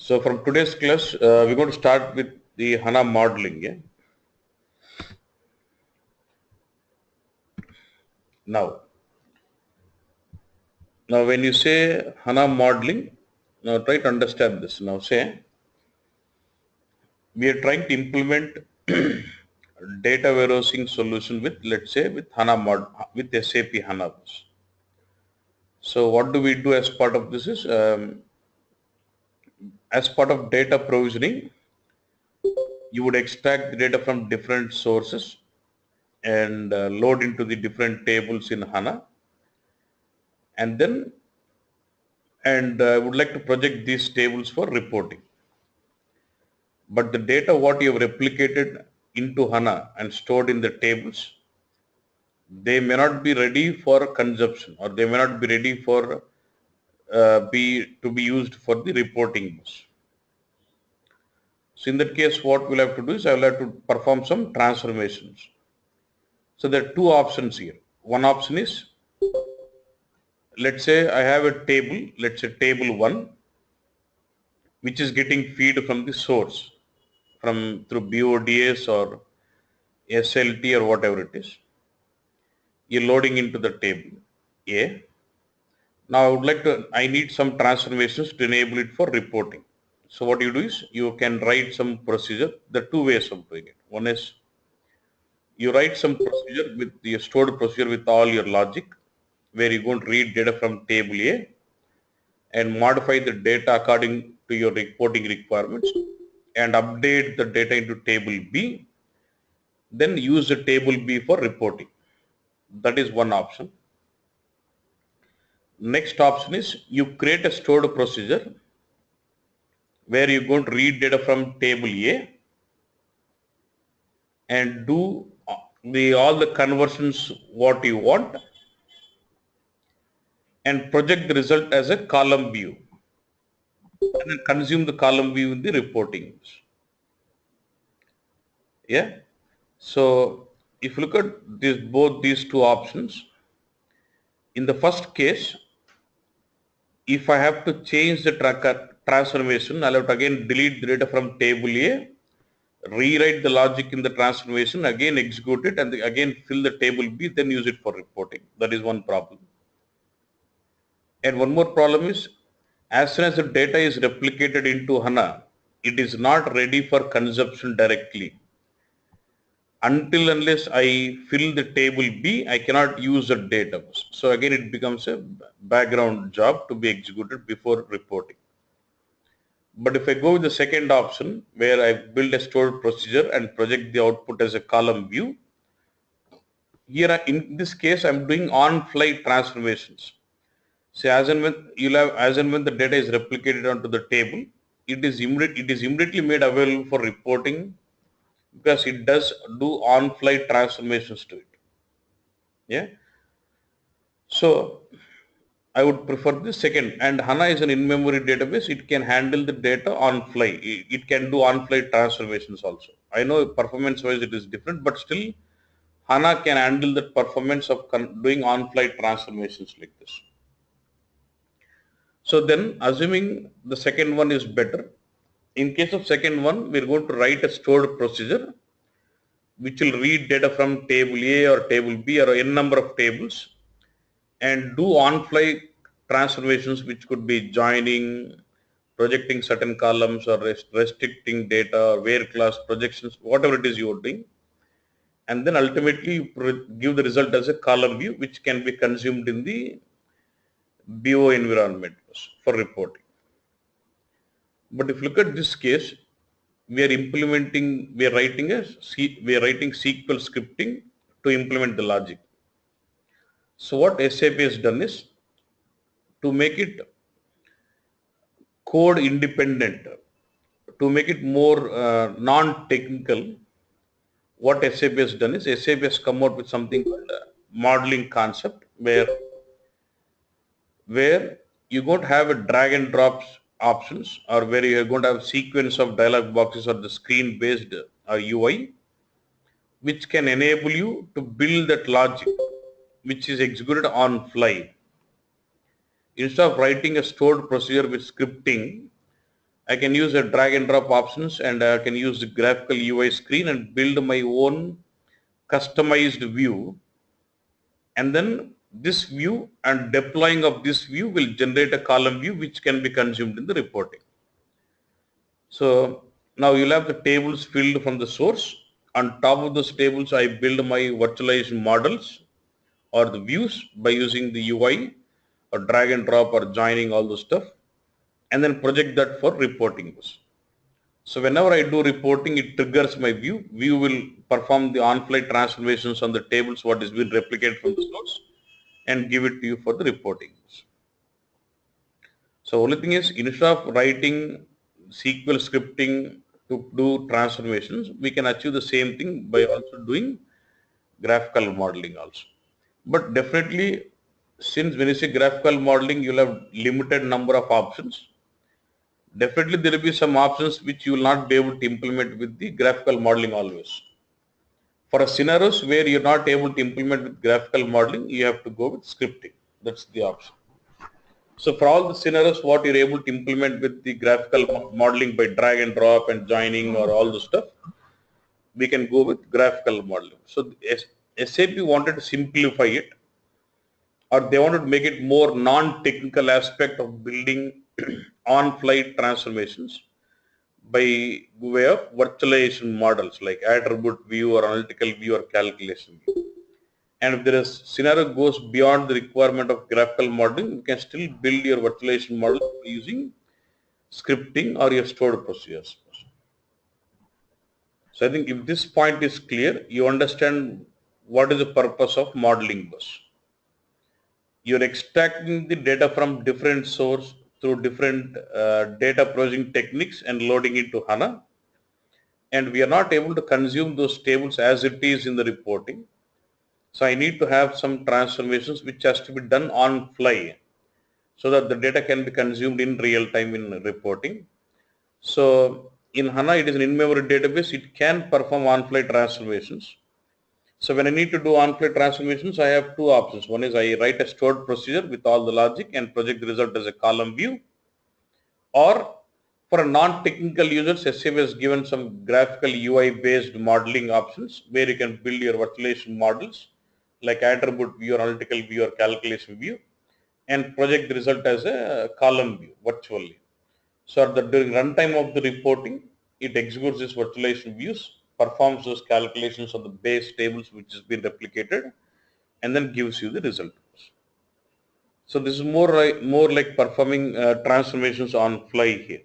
So from today's class, we're going to start with the HANA modeling. Yeah. Now, now when you say HANA modeling, now try to understand this. Now say we are trying to implement data warehousing solution with, let's say, with HANA with SAP HANA. So what do we do as part of this is as part of data provisioning, you would extract the data from different sources and load into the different tables in HANA, and then I would like to project these tables for reporting. But the data what you have replicated into HANA and stored in the tables, they may not be ready for consumption, or they may not be ready for to be used for the reporting use. So in that case, what we'll have to do is I will have to perform some transformations. So there are two options here. One option is, let's say I have a table, let's say table 1, which is getting feed from the source, from through BODS or SLT or whatever it is. You're loading into the table A. Now I need some transformations to enable it for reporting. So what you do is you can write some procedure. There are two ways of doing it. One is you write some procedure with your stored procedure with all your logic, where you're going to read data from table A and modify the data according to your reporting requirements and update the data into table B, then use the table B for reporting. That is one option. Next option is you create a stored procedure where you're going to read data from table A and do all the conversions what you want and project the result as a column view and then consume the column view in the reporting. Yeah. So if you look at both these two options, in the first case, if I have to change the transformation, I'll have to again delete the data from table A, rewrite the logic in the transformation, again execute it, and again fill the table B, then use it for reporting. That is one problem. And one more problem is, as soon as the data is replicated into HANA, it is not ready for consumption directly. Until unless I fill the table B, I cannot use the data. So again, it becomes a background job to be executed before reporting. But if I go with the second option, where I build a stored procedure and project the output as a column view, here in this case, I'm doing on-fly transformations. So as and when the data is replicated onto the table, it is immediately made available for reporting, because it does do on-fly transformations to it. Yeah. So I would prefer the second. And HANA is an in-memory database. It can handle the data on fly. It can do on-fly transformations also. I know performance-wise it is different, but still HANA can handle the performance of doing on-fly transformations like this. So then, assuming the second one is better, in case of second one, we're going to write a stored procedure which will read data from table A or table B or n number of tables and do on-fly transformations, which could be joining, projecting certain columns, or restricting data, or where class projections, whatever it is you are doing. And then ultimately you give the result as a column view, which can be consumed in the BO environment for reporting. But if you look at this case, we are writing SQL scripting to implement the logic. So what SAP has done is to make it code independent, to make it more non-technical. What SAP has done is SAP has come out with something called modeling concept, where you're going to have a drag and drop options, or where you're going to have sequence of dialog boxes or the screen based UI, which can enable you to build that logic which is executed on fly. Instead of writing a stored procedure with scripting, I can use a drag and drop options, and I can use the graphical UI screen and build my own customized view. And then this view and deploying of this view will generate a column view which can be consumed in the reporting. So now you'll have the tables filled from the source. On top of those tables, I build my virtualization models or the views by using the UI or drag and drop or joining all the stuff, and then project that for reporting. So whenever I do reporting, it triggers my view. View will perform the on-fly transformations on the tables what is being replicated from the source and give it to you for the reporting. So only thing is, instead of writing SQL scripting to do transformations, we can achieve the same thing by also doing graphical modeling also. But definitely, since when you say graphical modeling, you'll have limited number of options. Definitely there will be some options which you will not be able to implement with the graphical modeling always. For a scenarios where you're not able to implement with graphical modeling, you have to go with scripting. That's the option. So for all the scenarios, what you're able to implement with the graphical modeling by drag and drop and joining or all the stuff, we can go with graphical modeling. So SAP wanted to simplify it, or they wanted to make it more non-technical aspect of building on-flight transformations by way of virtualization models like attribute view or analytical view or calculation view. And if there is scenario goes beyond the requirement of graphical modeling, you can still build your virtualization model using scripting or your stored procedures. So I think if this point is clear, you understand what is the purpose of modeling bus. You're extracting the data from different source through different data processing techniques and loading into HANA. And we are not able to consume those tables as it is in the reporting. So I need to have some transformations which has to be done on fly so that the data can be consumed in real time in reporting. So in HANA, it is an in-memory database. It can perform on-fly transformations. So when I need to do on-fly transformations, I have two options. One is I write a stored procedure with all the logic and project the result as a column view. Or for a non-technical users, SAP has given some graphical UI-based modeling options where you can build your virtualization models like attribute view or analytical view or calculation view and project the result as a column view virtually. So during runtime of the reporting, it executes these virtualization views, performs those calculations on the base tables which has been replicated, and then gives you the result. So this is more like performing transformations on fly here.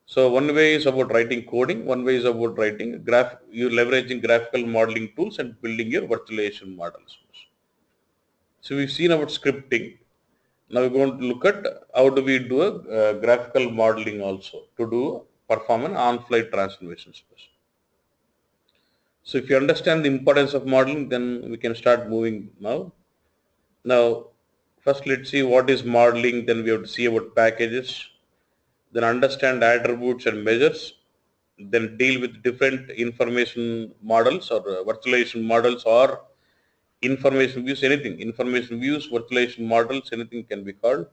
So one way is about writing coding, one way is about writing you're leveraging graphical modeling tools and building your virtualization models. So we've seen about scripting. Now we're going to look at how do we do a graphical modeling also to do perform an on-fly transformations. So if you understand the importance of modeling, then we can start moving now. Now, first let's see what is modeling, then we have to see about packages, then understand attributes and measures, then deal with different information models or virtualization models or information views, anything, information views, virtualization models, anything can be called.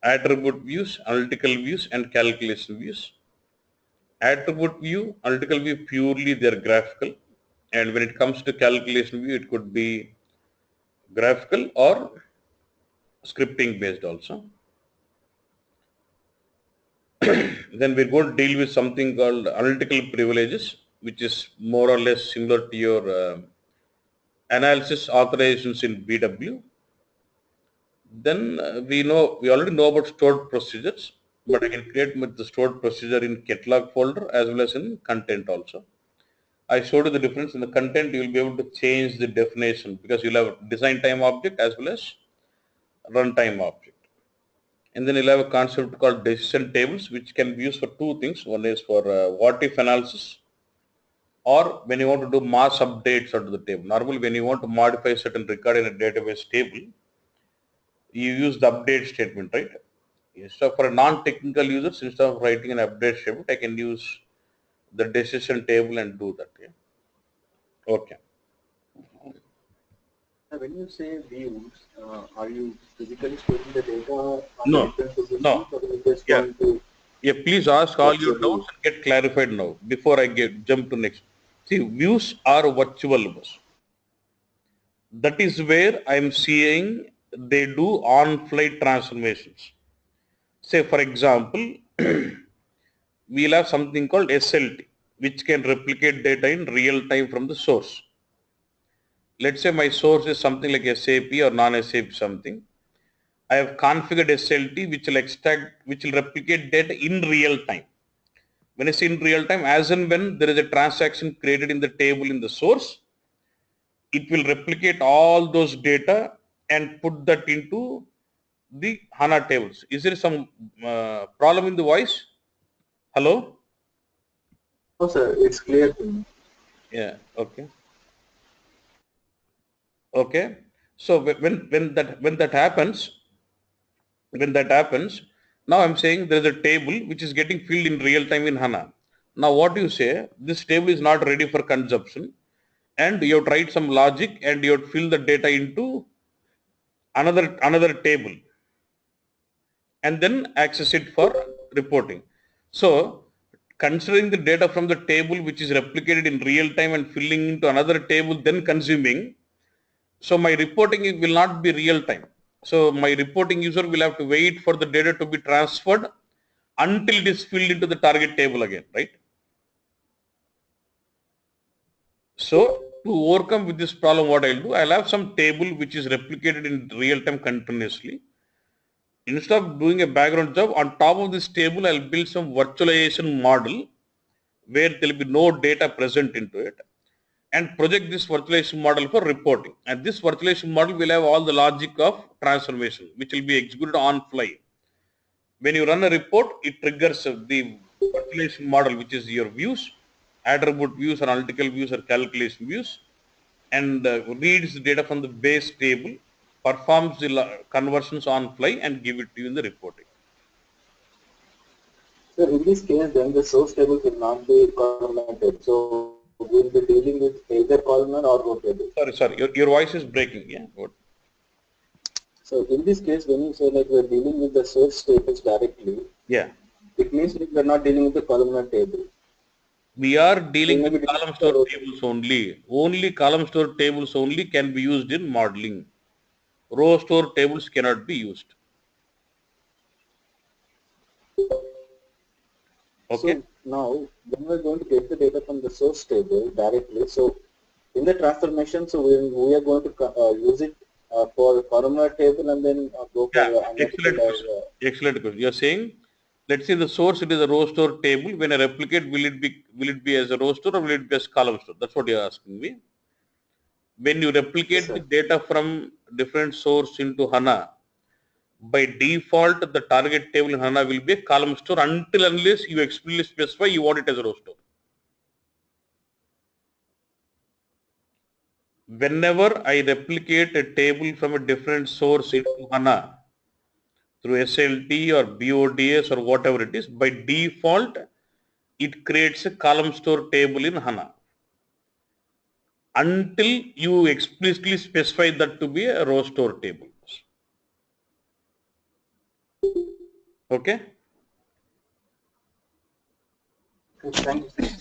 Attribute views, analytical views, and calculation views. Attribute view, analytical view, purely they are graphical. And when it comes to calculation view, it could be graphical or scripting based also. Then we're going to deal with something called analytical privileges, which is more or less similar to your analysis authorizations in BW. Then we already know about stored procedures, but I can create with the stored procedure in catalog folder as well as in content also. I showed you the difference in the content. You will be able to change the definition because you'll have design time object as well as runtime object. And then you'll have a concept called decision tables, which can be used for two things. One is for what if analysis, or when you want to do mass updates onto the table. Normally, when you want to modify certain record in a database table, you use the update statement, right? Yes. So for a non-technical users, instead of writing an update statement, I can use the decision table and do that. Yeah? Okay. When you say views, are you physically storing the data on the No, different positions, no. or are you just Yeah. going to? Yeah, please ask all What's your the view? doubts and get clarified now before I jump to next. See, views are virtual bus. That is where I'm seeing they do on-flight transformations. Say, for example, we'll have something called SLT, which can replicate data in real time from the source. Let's say my source is something like SAP or non-SAP something. I have configured SLT, which will replicate data in real time. When I say in real time, as and when there is a transaction created in the table in the source, it will replicate all those data and put that into the HANA tables. Is there some problem in the voice? Hello? No, sir, it's clear to me. Yeah. Okay. Okay. So when that happens, now I'm saying there is a table which is getting filled in real time in HANA. Now what do you say? This table is not ready for consumption, and you have tried some logic and you have fill the data into another table and then access it for reporting. So considering the data from the table which is replicated in real time and filling into another table then consuming, so my reporting will not be real time. So my reporting user will have to wait for the data to be transferred until it is filled into the target table again, right? So to overcome with this problem, what I'll do, I'll have some table which is replicated in real time continuously. Instead of doing a background job, on top of this table, I'll build some virtualization model where there will be no data present into it and project this virtualization model for reporting. And this virtualization model will have all the logic of transformation, which will be executed on fly. When you run a report, it triggers the virtualization model, which is your views, attribute views or analytical views or calculation views, and reads the data from the base table, performs the conversions on fly and give it to you in the reporting. So in this case, then the source table will not be columnar table. So we'll be dealing with either columnar or row table. Sorry, your voice is breaking. Yeah, good. So in this case, when you say like we're dealing with the source tables directly, Yeah, it means like we're not dealing with the columnar table. we are We dealing may with be dealing column with the store row table. tables only. Only column store tables only can be used in modeling. Row store tables cannot be used. Okay. So now when we're going to get the data from the source table directly, so in the transformation, so we are going to use it for columnar table and then go for Yeah, analytical excellent or question. Excellent question. You're saying, let's say the source it is a row store table. When I replicate, will it be as a row store or will it be as column store? That's what you're asking me. When you yes, replicate the sir. data from different source into HANA, by default the target table in HANA will be a column store until unless you explicitly specify you want it as a row store. Whenever I replicate a table from a different source into HANA through SLT or BODS or whatever it is, by default it creates a column store table in HANA until you explicitly specify that to be a row store table. Okay? Okay, thank you, sir.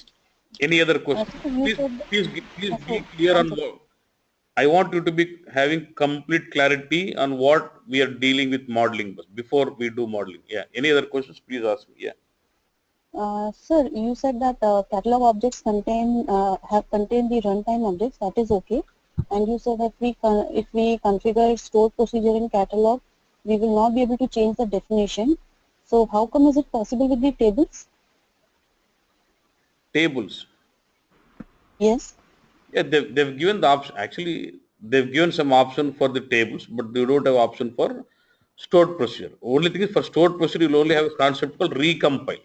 Any other question? So you Please, said, please be so clear one on second. what. I want you to be having complete clarity on what we are dealing with modeling before we do modeling. Yeah. Any other questions? Please ask me. Yeah. Sir, you said that catalog objects have contained the runtime objects. That is okay. And you said that if we configure stored procedure in catalog, we will not be able to change the definition. So how come is it possible with the tables? Tables. Yes. Yeah, they've given the option. Actually, they've given some option for the tables, but they don't have option for stored procedure. Only thing is for stored procedure, you'll only have a concept called recompile.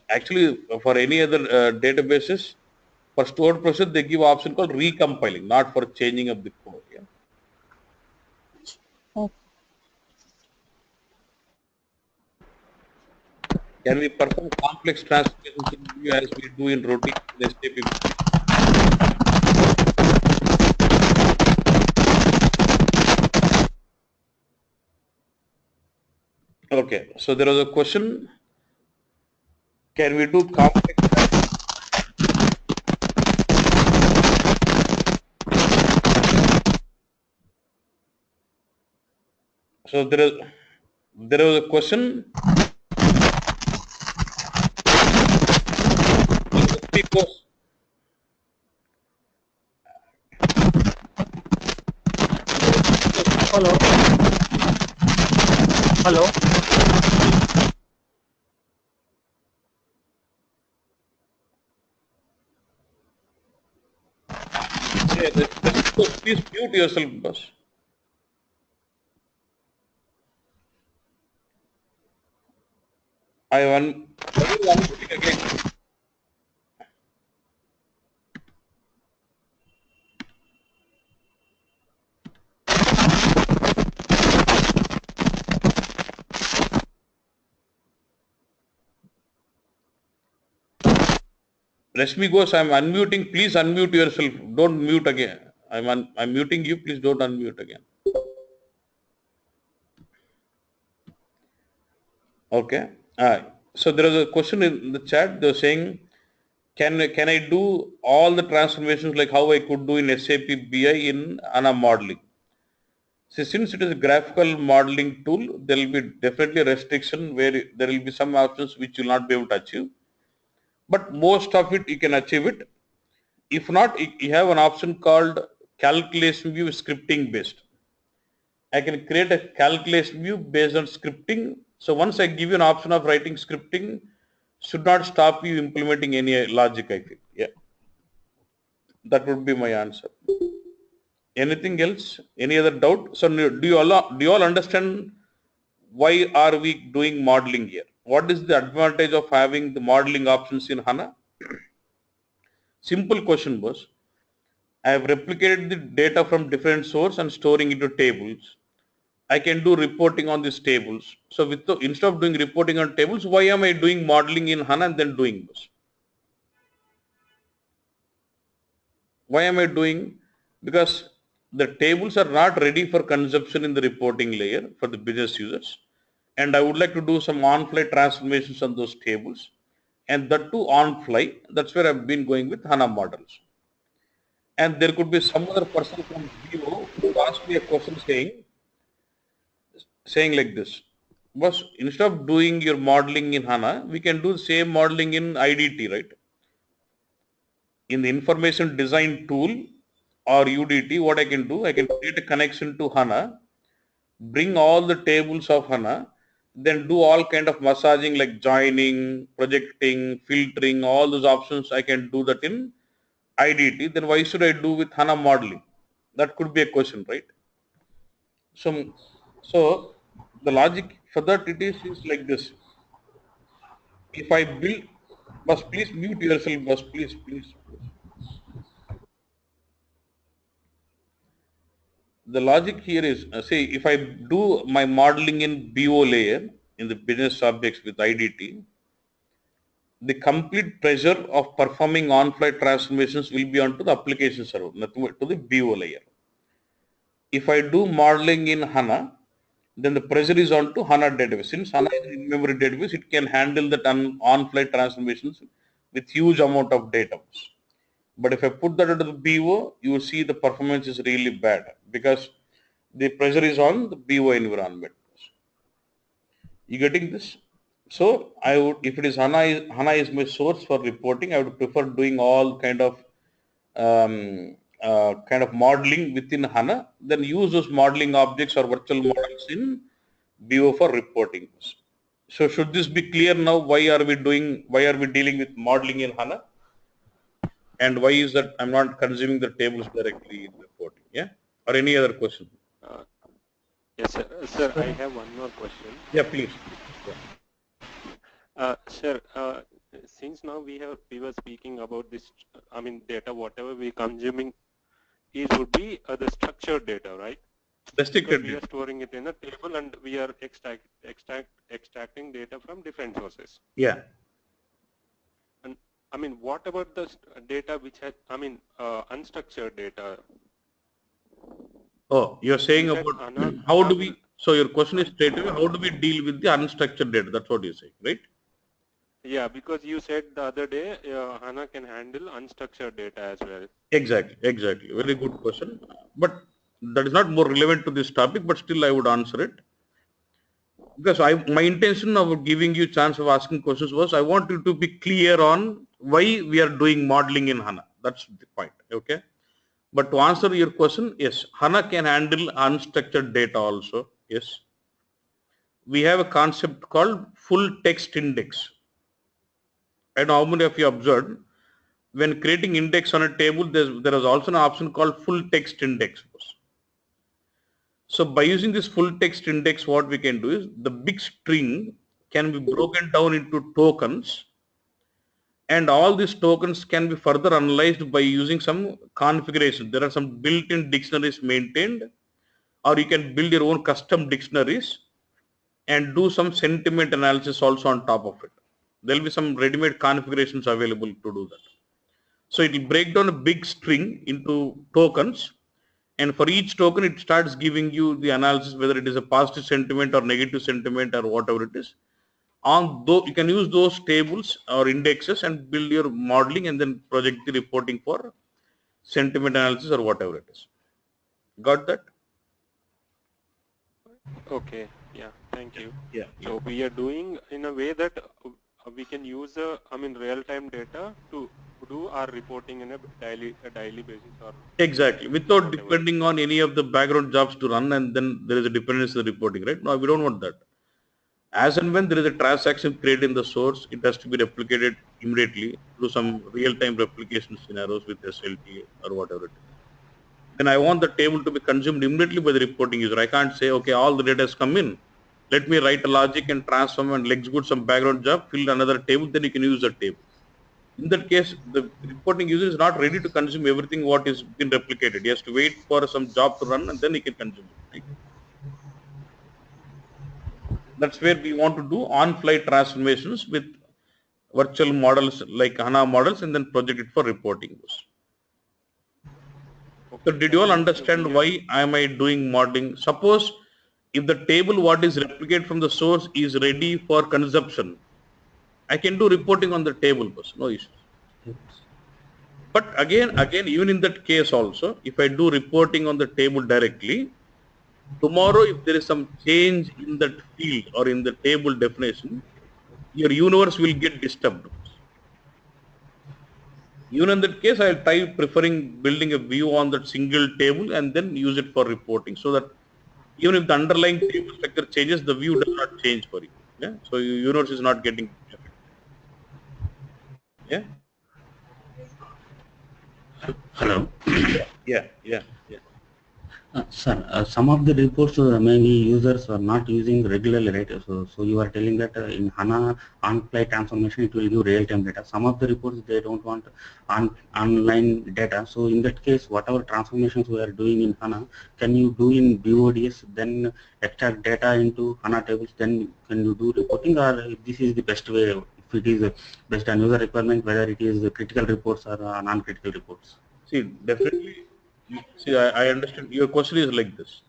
Actually, for any other databases, for stored procedure, they give option called recompiling, not for changing of the code. Yeah. Uh, Can we perform complex transformations in view as we do in routine in SAP? Okay, so there was a question. Can we do complex? So there was a question. Because Hello. Hello. please mute yourself, boss. I want again. Rashmi goes, I'm unmuting. Please unmute yourself. Don't mute again. I'm muting you. Please don't unmute again. Okay. So there is a question in the chat. They're saying, can I do all the transformations like how I could do in SAP BI in HANA modeling? See, since it is a graphical modeling tool, there will be definitely a restriction where there will be some options which you will not be able to achieve. But most of it you can achieve it. If not, you have an option called calculation view scripting based. I can create a calculation view based on scripting. So once I give you an option of writing scripting, should not stop you implementing any logic, I feel. Yeah. That would be my answer. Anything else? Any other doubt? So do you all understand why are we doing modeling here? What is the advantage of having the modeling options in HANA? Simple question, boss. I have replicated the data from different source and storing into tables. I can do reporting on these tables. So instead of doing reporting on tables, why am I doing modeling in HANA and then doing this? Why am I doing? Because the tables are not ready for consumption in the reporting layer for the business users. And I would like to do some on-fly transformations on those tables. And that too on-fly. That's where I've been going with HANA models. And there could be some other person from BO who asked me a question saying like this. Was instead of doing your modeling in HANA, we can do the same modeling in IDT, right? In the information design tool or UDT, what I can do, I can create a connection to HANA, bring all the tables of HANA, then do all kind of massaging like joining, projecting, filtering, all those options. I can do that in IDT. Then why should I do with HANA modeling? That could be a question, right? So the logic for that is like this. If I build, boss, please mute yourself, boss, please. The logic here is, say, if I do my modeling in BO layer in the business objects with IDT, the complete pressure of performing on-fly transformations will be onto the application server, nothing to the BO layer. If I do modeling in HANA, then the pressure is on to HANA database. Since HANA is an in-memory database, it can handle that on-fly transformations with huge amount of data. But if I put that into the BO, you will see the performance is really bad because the pressure is on the BO environment. You getting this? So I would, if it is HANA is my source for reporting, I would prefer doing all kind of modeling within HANA, then use those modeling objects or virtual models in BO for reporting. So should this be clear now? Why are we dealing with modeling in HANA? And why is that I'm not consuming the tables directly in reporting? Yeah. Or any other question? Yes, sir. Sir, I have one more question. Yeah, please. Sir, since now we were speaking about this, I mean, data, whatever we consuming, it would be the structured data, right? Restricted we are storing it in a table and we are extracting data from different sources. Yeah. And I mean, what about the data which has, I mean, unstructured data? Oh, you're saying about how do we, so your question is straight away, how do we deal with the unstructured data? That's what you're saying, right? Yeah, because you said the other day HANA can handle unstructured data as well. Exactly, exactly. Very good question. But that is not more relevant to this topic, but still I would answer it. Because my intention of giving you chance of asking questions was I want you to be clear on why we are doing modeling in HANA. That's the point. Okay. But to answer your question, yes, HANA can handle unstructured data also. Yes. We have a concept called full text index. And how many of you observed when creating index on a table, there is also an option called full text index. So by using this full text index, what we can do is the big string can be broken down into tokens, and all these tokens can be further analyzed by using some configuration. There are some built-in dictionaries maintained, or you can build your own custom dictionaries and do some sentiment analysis also on top of it. There will be some ready-made configurations available to do that. So it will break down a big string into tokens, and for each token it starts giving you the analysis whether it is a positive sentiment or negative sentiment or whatever it is. On though you can use those tables or indexes and build your modeling and then project the reporting for sentiment analysis or whatever it is. Got that? Okay, yeah, thank you. Yeah. So we are doing in a way that we can use real-time data to do our reporting in a daily basis or Exactly. Without whatever. depending on any of the background jobs to run, and then there is a dependency in the reporting, right? No, we don't want that. As and when there is a transaction created in the source, it has to be replicated immediately through some real-time replication scenarios with SLT or whatever it is. Then I want the table to be consumed immediately by the reporting user. I can't say, okay, all the data has come in. Let me write a logic and transform and execute some background job, fill another table, then you can use that table. In that case, the reporting user is not ready to consume everything what is been replicated. He has to wait for some job to run and then he can consume it. Right? That's where we want to do on-fly transformations with virtual models like HANA models and then project it for reporting. Okay, So did you all understand we why am I doing modeling? Suppose if the table what is replicated from the source is ready for consumption, I can do reporting on the table, no issues. But again, even in that case also, if I do reporting on the table directly, tomorrow if there is some change in that field or in the table definition, your universe will get disturbed. Even in that case, I'll try preferring building a view on that single table and then use it for reporting so that even if the underlying table structure changes, the view does not change for you. Yeah. So your universe is not getting affected. Yeah. Hello. Yeah. Yeah. Yeah. Sir, some of the reports maybe users are not using regularly, right? So you are telling that in HANA on-fly transformation it will give real-time data. Some of the reports they don't want online data. So in that case, whatever transformations we are doing in HANA, can you do in BODS, then extract data into HANA tables, then can you do reporting, or this is the best way if it is based on user requirement, whether it is critical reports or non-critical reports? See, definitely. See, I understand. Your question is like this.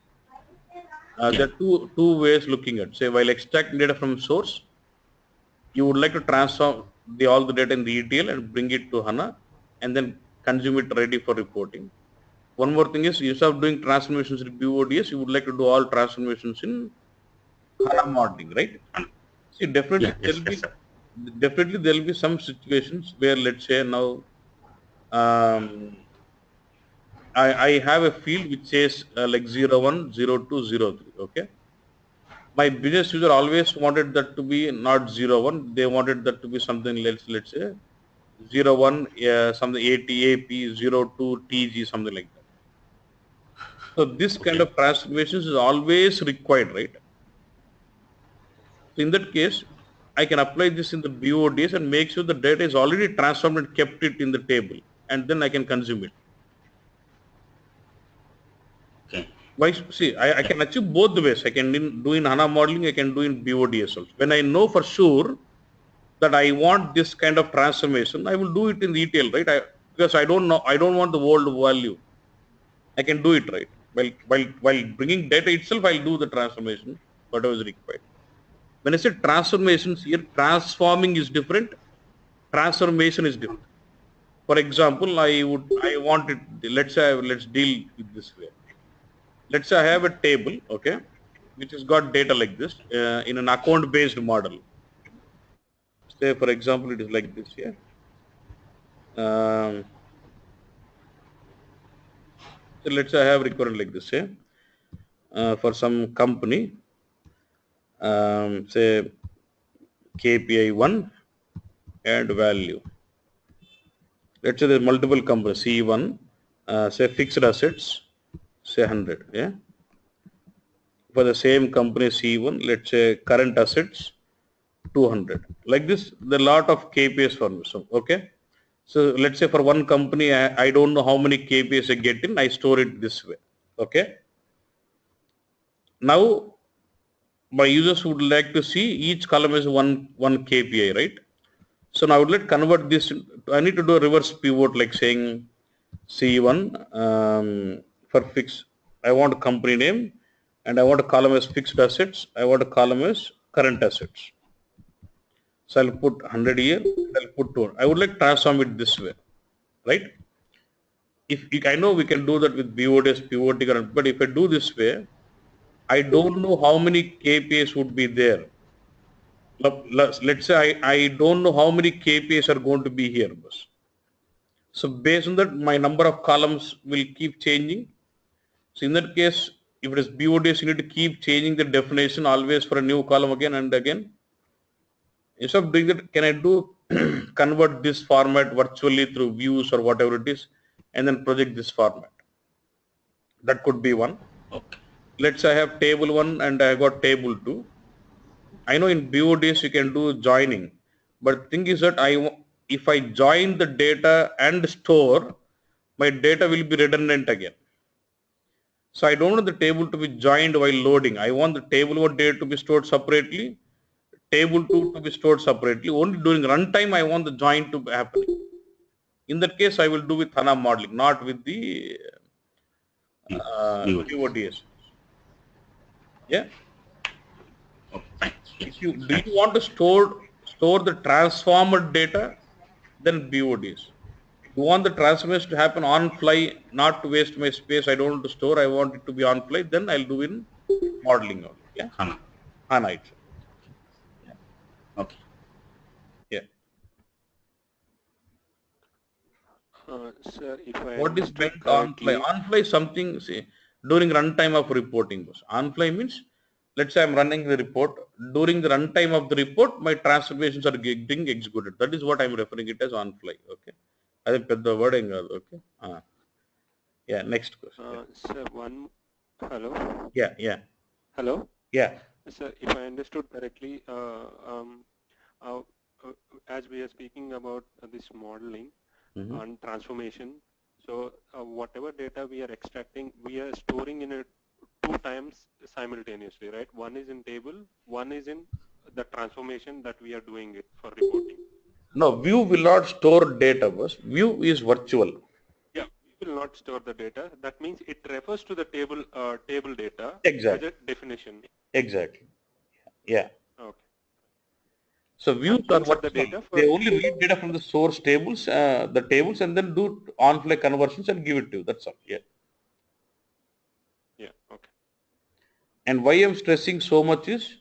Yeah. There are two ways looking at. Say, while extracting data from source, you would like to transform all the data in the ETL and bring it to HANA, and then consume it ready for reporting. One more thing is, instead of doing transformations in BODS, you would like to do all transformations in HANA modeling, right? See, Yeah. Yes. Yes, sir. definitely there will be some situations where, let's say now, um, I have a field which says like 01, 02, 03. Okay. My business user always wanted that to be not 01. They wanted that to be something, let's say 01, something 80 AP, 02 TG, something like that. So this kind Okay. of transformations is always required, right? So in that case, I can apply this in the BODs and make sure the data is already transformed and kept it in the table, and then I can consume it. Okay. Why? See, I Yeah. can achieve both the ways. I can do in HANA modeling, I can do in BODS also. When I know for sure that I want this kind of transformation, I will do it in detail, right? Because I don't know, I don't want the old value. I can do it, right? While bringing data itself, I'll do the transformation, whatever is required. When I say transformations here, transforming is different, transformation is different. For example, I want it, let's deal with this way. Let's say I have a table, okay, which has got data like this in an account based model. Say for example, it is like this here. So let's say I have recurrent like this here for some company, say KPI 1 and value. Let's say there's multiple companies, C1, say fixed assets, say 100, yeah. For the same company C1, let's say current assets, 200. Like this, there are a lot of KPIs for me. So, okay. So let's say for one company, I don't know how many KPIs I get in, I store it this way. Okay. Now, my users would like to see each column is one KPI, right? So now I would like to convert this. I need to do a reverse pivot, like saying C1 for fix. I want a company name, and I want a column as fixed assets. I want a column as current assets. So I'll put 100 here. I'll put 200. I would like to transform it this way, right? If I know we can do that with BODs, pivoting, but if I do this way, I don't know how many KPIs would be there. Let's say I don't know how many KPIs are going to be here. So based on that, my number of columns will keep changing. So in that case, if it is BODs, you need to keep changing the definition always for a new column again and again. Instead of doing that, can I do convert this format virtually through views or whatever it is, and then project this format? That could be one. Okay. Let's say I have table 1 and I got table 2. I know in BODs you can do joining, but the thing is that if I join the data and store, my data will be redundant again. So I don't want the table to be joined while loading. I want the table 1 data to be stored separately, table 2 to be stored separately. Only during runtime I want the join to happen. In that case, I will do with HANA modeling, not with the BODs. Yeah. Okay, fine. Yes. If you do you want to store the transformed data, then BODs. You want the transformation to happen on fly, not to waste my space. I don't want to store. I want it to be on fly. Then I'll do in modeling only. Yeah. HANA. HANA itself. Yeah. Okay. Yeah. Sir, if I What is understood meant on fly? correctly, On fly something, say, during runtime of reporting. On fly means, let's say I'm running the report. During the runtime of the report, my transformations are getting executed. That is what I'm referring it as on fly. Okay. I think the wording. Okay. Yeah. Next question. sir, hello? Yeah. Yeah. Hello? Yeah. Sir, if I understood correctly, uh, as we are speaking about this modeling and transformation, so whatever data we are extracting, we are storing in it 2 times simultaneously, right? One is in table, one is in the transformation that we are doing it for reporting. No, view will not store data. View is virtual. Yeah, we will not store the data. That means it refers to the table data Exactly. as a definition. Exactly. Yeah. Okay. So views are Insert the virtual. data They only read data from the source tables, the tables, and then do on-fly conversions and give it to you. That's all. Yeah. Yeah. Okay. And why I'm stressing so much is,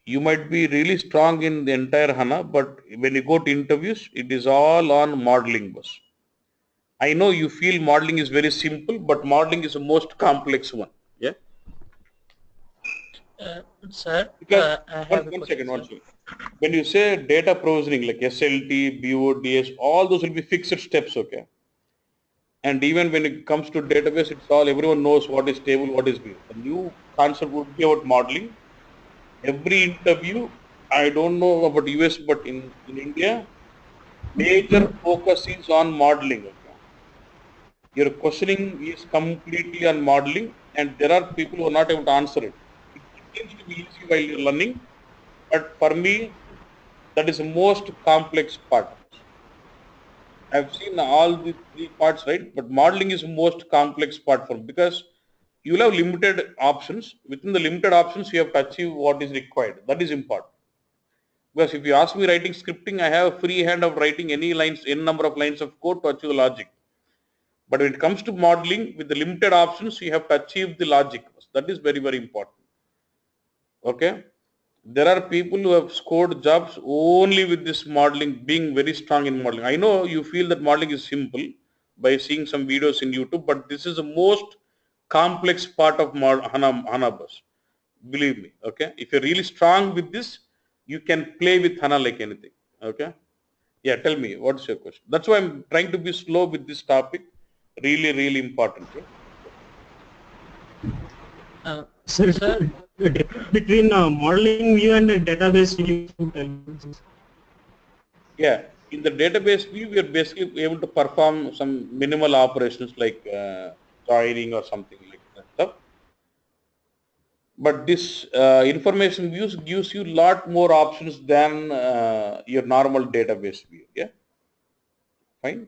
you might be really strong in the entire HANA, but when you go to interviews, it is all on modeling. I know you feel modeling is very simple, but modeling is the most complex one. Yeah. Sir, Because I have a one question, second, sir. when you say data provisioning like SLT, BODS, all those will be fixed steps, okay? And even when it comes to database, it's all, everyone knows what is table, what is view. The new concept would be about modeling. Every interview, I don't know about US, but in India, major focus is on modeling, okay? Your questioning is completely on modeling, and there are people who are not able to answer it. It seems to be easy while you're learning, but for me, that is the most complex part. I've seen all the 3 parts, right? But modeling is the most complex part for me, because you will have limited options. Within the limited options, you have to achieve what is required. That is important. Because if you ask me writing scripting, I have a free hand of writing any lines, any number of lines of code to achieve the logic. But when it comes to modeling, with the limited options, you have to achieve the logic. That is very, very important. Okay. There are people who have scored jobs only with this modeling, being very strong in modeling. I know you feel that modeling is simple by seeing some videos in YouTube, but this is the most complex part of HANA bus. Believe me. Okay. If you're really strong with this, you can play with HANA like anything. Okay. Yeah, tell me, what's your question? That's why I'm trying to be slow with this topic. Really, really important. Sir, the difference between modeling view and database view. Yeah, in the database view, we are basically able to perform some minimal operations like joining or something like that stuff. But this information views gives you lot more options than your normal database view. Yeah, fine.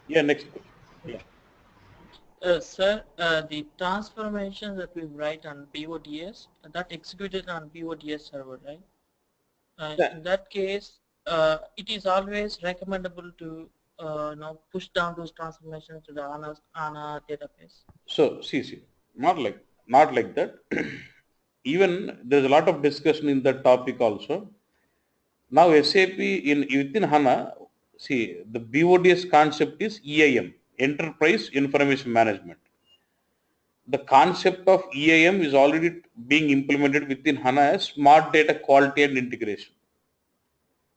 Yeah, next question. Yeah. Sir, the transformation that we write on BODS, that executed on BODS server, right? Yeah. In that case, it is always recommendable to push down those transformations to the HANA database. So, see, not like that. Even there's a lot of discussion in that topic also. Now SAP within HANA, see, the BODS concept is EIM, Enterprise Information Management. The concept of EIM is already being implemented within HANA as smart data quality and integration.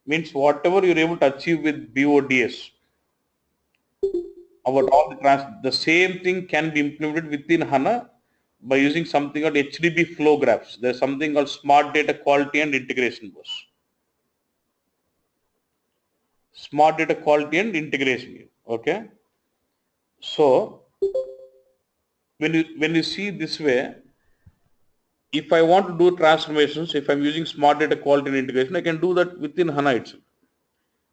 Means whatever you're able to achieve with BODS, about all the same thing can be implemented within HANA by using something called HDB flow graphs. There's something called smart data quality and integration bus. Smart data quality and integration. Okay. So when you see this way, if I want to do transformations, if I'm using smart data quality and integration, I can do that within HANA itself.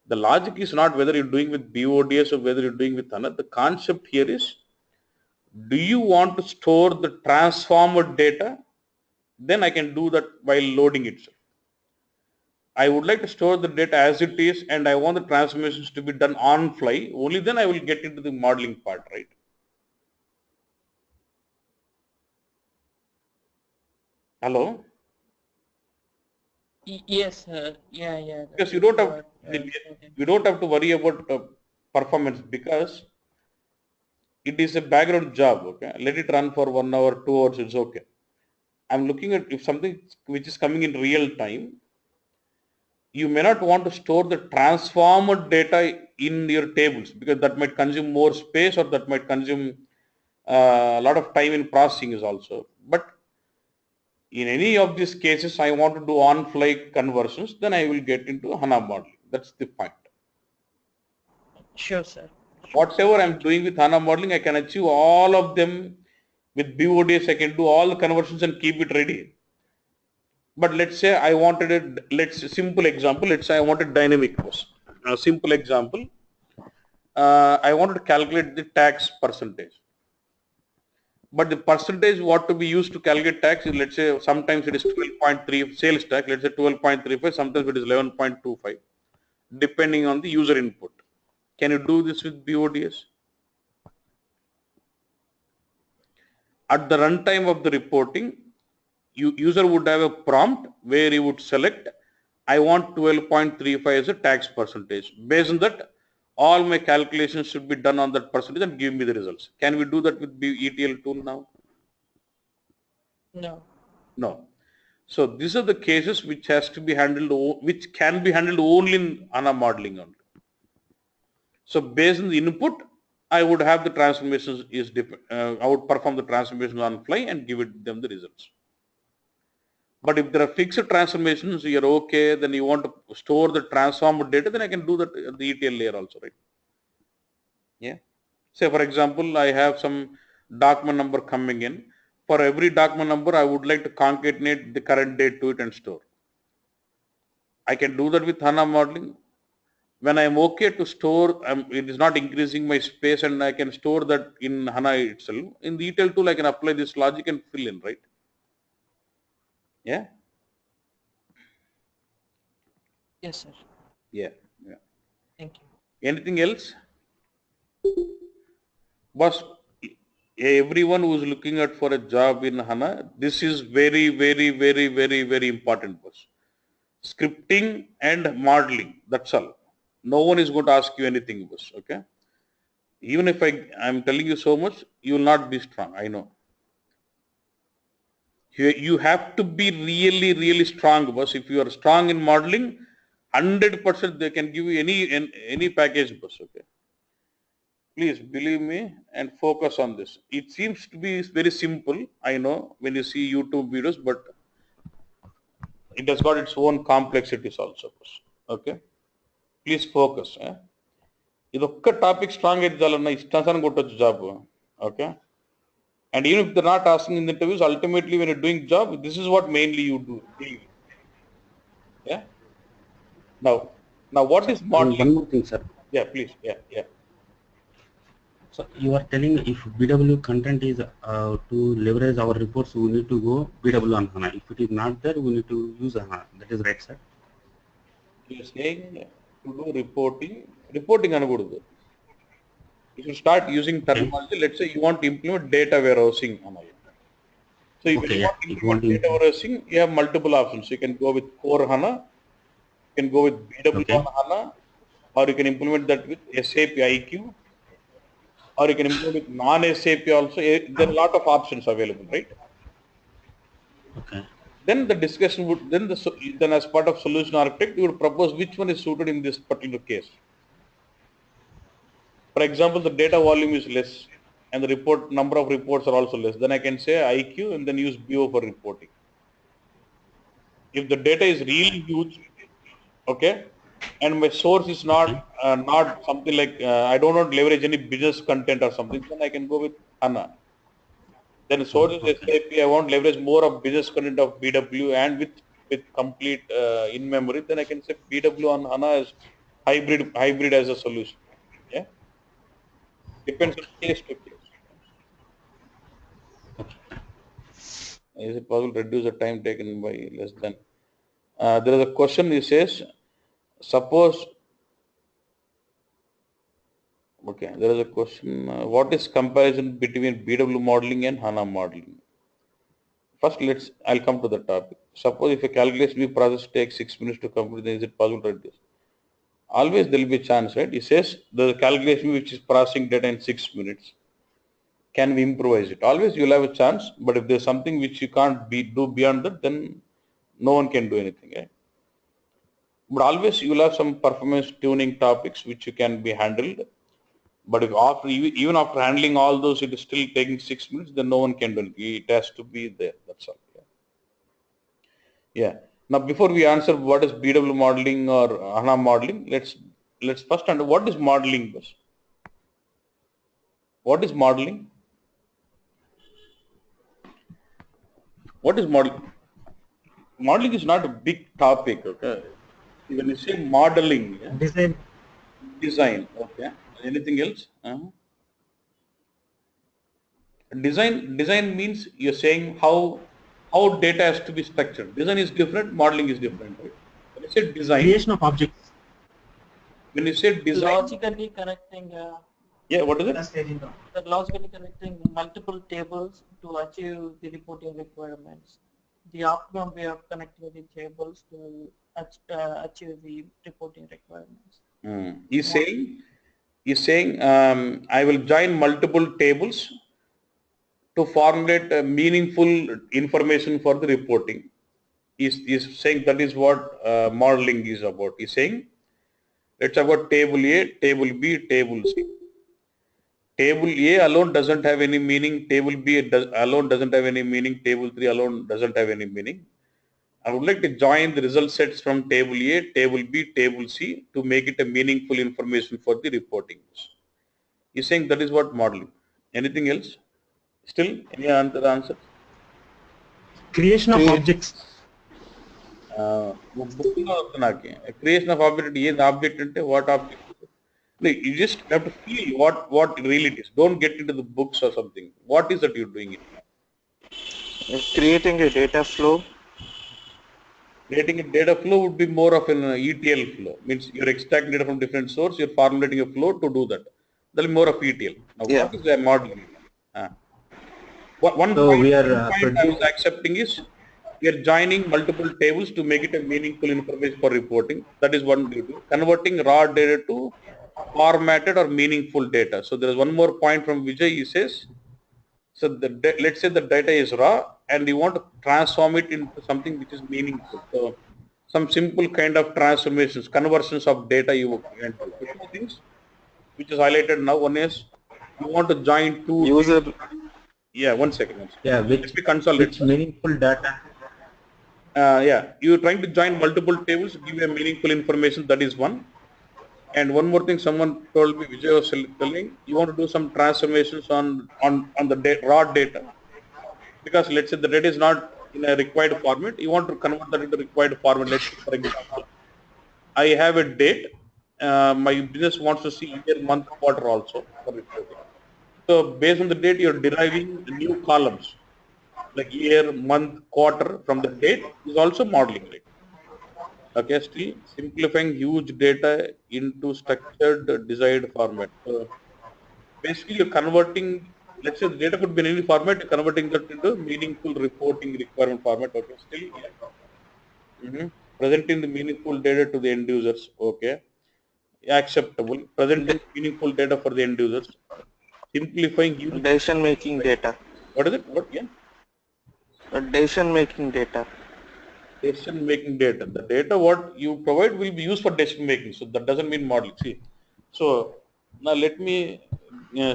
The logic is not whether you're doing with BODS or whether you're doing with HANA. The concept here is, do you want to store the transformed data? Then I can do that while loading itself. I would like to store the data as it is, and I want the transformations to be done on fly. Only then I will get into the modeling part, right? Hello? Yes, yeah. Because you don't have to worry about performance, because it is a background job. Okay, let it run for 1 hour, 2 hours. It's okay. I'm looking at if something which is coming in real time. You may not want to store the transformed data in your tables, because that might consume more space, or that might consume a lot of time in processing is also. But in any of these cases, I want to do on-fly conversions, then I will get into HANA modeling. That's the point. Sure, sir. Whatever I'm doing with HANA modeling, I can achieve all of them with BODS. I can do all the conversions and keep it ready. But let's say I wanted simple example. Let's say I wanted dynamic post. A simple example. I wanted to calculate the tax percentage. But the percentage what to be used to calculate tax is, let's say, sometimes it is 12.3 sales tax, let's say 12.35, sometimes it is 11.25, depending on the user input. Can you do this with BODS? At the runtime of the reporting, user would have a prompt where he would select, I want 12.35 as a tax percentage. Based on that, all my calculations should be done on that percentage and give me the results. Can we do that with ETL tool now? No. No. So these are the cases which has to be handled, which can be handled only in HANA modeling only. So based on the input, I would have the transformations is different. I would perform the transformations on fly and give them the results. But if there are fixed transformations, you're okay, then you want to store the transformed data, then I can do that at the ETL layer also, right? Yeah. Say for example, I have some document number coming in. For every document number, I would like to concatenate the current date to it and store. I can do that with HANA modeling. when I'm okay to store, it is not increasing my space and I can store that in HANA itself. In the ETL tool, I can apply this logic and fill in, right? Yeah? Yes, sir. Yeah. Yeah. Thank you. Anything else? Boss, everyone who is looking at for a job in HANA, this is very, very, very, very, very important, boss. Scripting and modeling, that's all. No one is going to ask you anything, boss, okay? Even if I'm telling you so much, you will not be strong, I know. You have to be really, really strong, boss. If you are strong in modeling, 100% they can give you any package, boss, okay? Please believe me and focus on this. It seems to be very simple, I know, when you see YouTube videos, but it has got its own complexities also, boss, okay? Please focus. ఇది ఒక్క topic strong అయితే చాలన్నా ఇష్టానుసారం కొట్టొచ్చు job okay and even if the not asking in the interviews ultimately when you doing job this is what mainly you do yeah now what is modeling? One more thing, sir. Yeah, please. Yeah. So you are telling if BW content is to leverage our reports, we need to go BW on HANA. If it is not there, we need to use HANA. That is right, sir? You are saying to do reporting అనకూడదు. If you start using terminology, let's say you want to implement data warehousing. So if you want to implement data warehousing, you have multiple options. You can go with core HANA, you can go with BW on HANA, or you can implement that with SAP IQ, or you can implement with non-SAP also. There are a lot of options available, right? Okay. Then the discussion would, then as part of solution architect, you would propose which one is suited in this particular case. For example, the data volume is less and the number of reports are also less. Then I can say IQ and then use BO for reporting. If the data is really huge, okay, and my source is not something like I don't want to leverage any business content or something, then I can go with HANA. Then source is SAP, I want to leverage more of business content of BW and with complete in memory, then I can say BW on HANA as hybrid as a solution. Yeah. Depends on case to case. Is it possible to reduce the time taken by less than? There is a question. It says, suppose. Okay, there is a question. What is comparison between BW modeling and HANA modeling? First, I'll come to the topic. Suppose if a calculation we process takes 6 minutes to complete, then is it possible to reduce? Always there will be a chance, right? It says the calculation which is processing data in 6 minutes. Can we improvise it? Always you'll have a chance, but if there's something which you can't do beyond that, then no one can do anything. Right? But always you'll have some performance tuning topics which you can be handled. But if even after handling all those, it is still taking 6 minutes, then no one can do it. It has to be there. That's all. Yeah. Now, before we answer what is BW modeling or HANA modeling, let's first understand what is modeling. What is modeling? What is modeling? Modeling is not a big topic, okay? When you say modeling, yeah? Design, okay. Anything else? Design means you're saying how data has to be structured. Design is different, modeling is different, right? When you say design, creation of objects. When you say design, logically connecting. Yeah, what is it? Logically connecting multiple tables to achieve the reporting requirements. The optimum way of connecting the tables to achieve the reporting requirements. He's saying I will join multiple tables to formulate meaningful information for the reporting. He's saying that is what modeling is about. He's saying let's talk about table A, table B, table C. Table A alone doesn't have any meaning. Table B alone doesn't have any meaning. Table 3 alone doesn't have any meaning. I would like to join the result sets from table A, table B, table C to make it a meaningful information for the reporting. He's saying that is what modeling. Anything else? Still, any other answer? Creation of objects. Book నాకు creation of object ఏది object అంటే what object you just have to feel what really it is. Don't get into the books or something. What is that you're doing it? Creating a data flow. Creating a data flow would be more of an ETL flow. Means you're extracting data from different source, you're formulating a flow to do that. That'll be more of ETL. Now Yeah. what is the modeling? One So we are point I was accepting is we are joining multiple tables to make it a meaningful information for reporting. That is one duty. Converting raw data to formatted or meaningful data. So there is one more point from Vijay. He says, so let's say the data is raw and you want to transform it into something which is meaningful. So some simple kind of transformations, conversions of data you can do. So two things which is highlighted now. One is you want to join two User. Yeah, one second. Yeah, Let me consolidate. which meaningful data. Yeah, you're trying to join multiple tables, give a meaningful information. That is one. And one more thing, someone told me, Vijay was telling, you want to do some transformations on the raw data, because let's say the data is not in a required format. You want to convert that into required format. Let's say, for example, I have a date. My business wants to see year, month, quarter also for reporting. So based on the date, you're deriving new columns like year, month, quarter from the date is also modeling, right? Okay, still simplifying huge data into structured desired format. So basically you're converting, let's say the data could be in any format, you're converting that into meaningful reporting requirement format. Okay, still presenting the meaningful data to the end users. Okay, acceptable. Presenting meaningful data for the end users. Simplifying huge Decision making data. What is it? What? Yeah. Decision making data. Decision making data. The data what you provide will be used for decision making. So that doesn't mean modeling. See, so now let me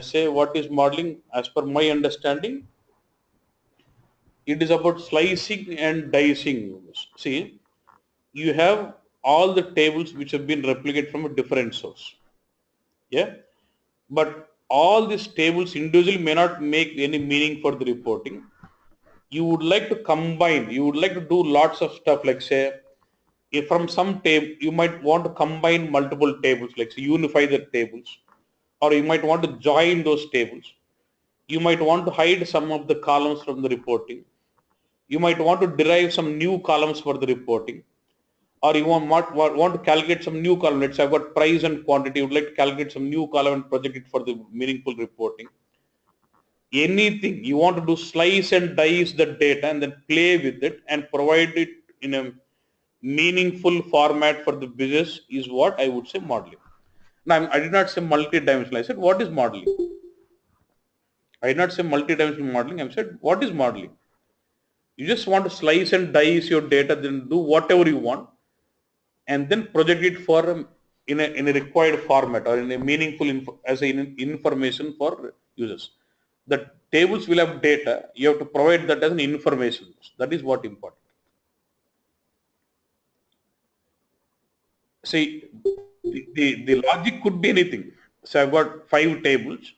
say what is modeling. As per my understanding, it is about slicing and dicing. See, you have all the tables which have been replicated from a different source. Yeah, but all these tables individually may not make any meaning for the reporting. You would like to combine. You would like to do lots of stuff like say, if from some table you might want to combine multiple tables, like say unify the tables, or you might want to join those tables. You might want to hide some of the columns from the reporting. You might want to derive some new columns for the reporting, or you want to calculate some new column. Let's say I've got price and quantity. You would like to calculate some new column and project it for the meaningful reporting. Anything you want to do, slice and dice the data and then play with it and provide it in a meaningful format for the business is what I would say modeling. Now, I did not say multi-dimensional. I said, what is modeling? I did not say multi-dimensional modeling. I said, what is modeling? You just want to slice and dice your data, then do whatever you want, and then project it for in a required format or in a meaningful as an information for users. The tables will have data. You have to provide that as an information. That is what important. See, the logic could be anything. So I've got 5 tables.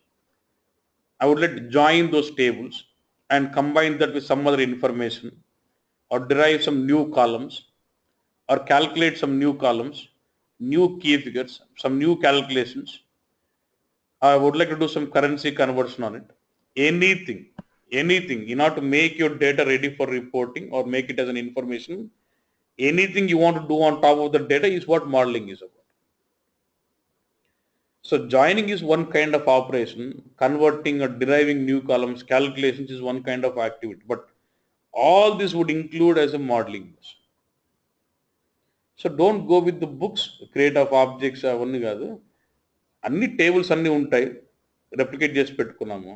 I would like to join those tables and combine that with some other information or derive some new columns or calculate some new columns, new key figures, some new calculations. I would like to do some currency conversion on it. Anything in order to make your data ready for reporting or make it as an information, anything you want to do on top of the data is what modeling is about. So joining is one kind of operation, converting or deriving new columns, calculations is one kind of activity, but all this would include as a modeling. So don't go with the books, create of objects అవన్నీ కాదు, అన్ని tables అన్నీ ఉంటాయి, replicate చేసి పెట్టుకున్నాము.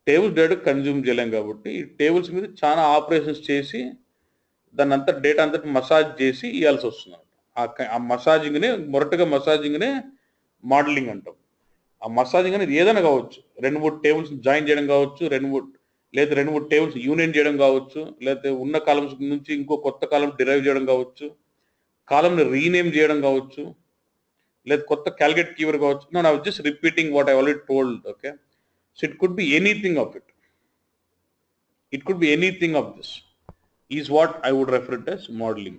Tables data consume చేయలేం కాబట్టి ఈ టేబుల్స్ మీద చాలా ఆపరేషన్స్ చేసి దాన్ని అంతా డేటా అంతా మసాజ్ చేసి ఇవ్వాల్సి వస్తుంది. ఆ మసాజింగ్నే మొరటగా మసాజింగ్నే మోడలింగ్ అంటాం. ఆ మసాజింగ్ అనేది ఏదైనా కావచ్చు, 2-3 టేబుల్స్ జాయిన్ చేయడం కావచ్చు, లేదా 2-3 టేబుల్స్ యూనియన్ చేయడం కావచ్చు, లేకపోతే ఉన్న కాలమ్స్ నుంచి ఇంకో కొత్త కాలం డిరైవ్ చేయడం కావచ్చు, కాలంని రీనేమ్ చేయడం కావచ్చు, లేదా కొత్త క్యాలిక్యులేట్ కీవర్డ్ కావచ్చు. No, I was just repeating what I already told. Okay, so it could be anything of it. It could be anything of this is what I would refer it as modeling.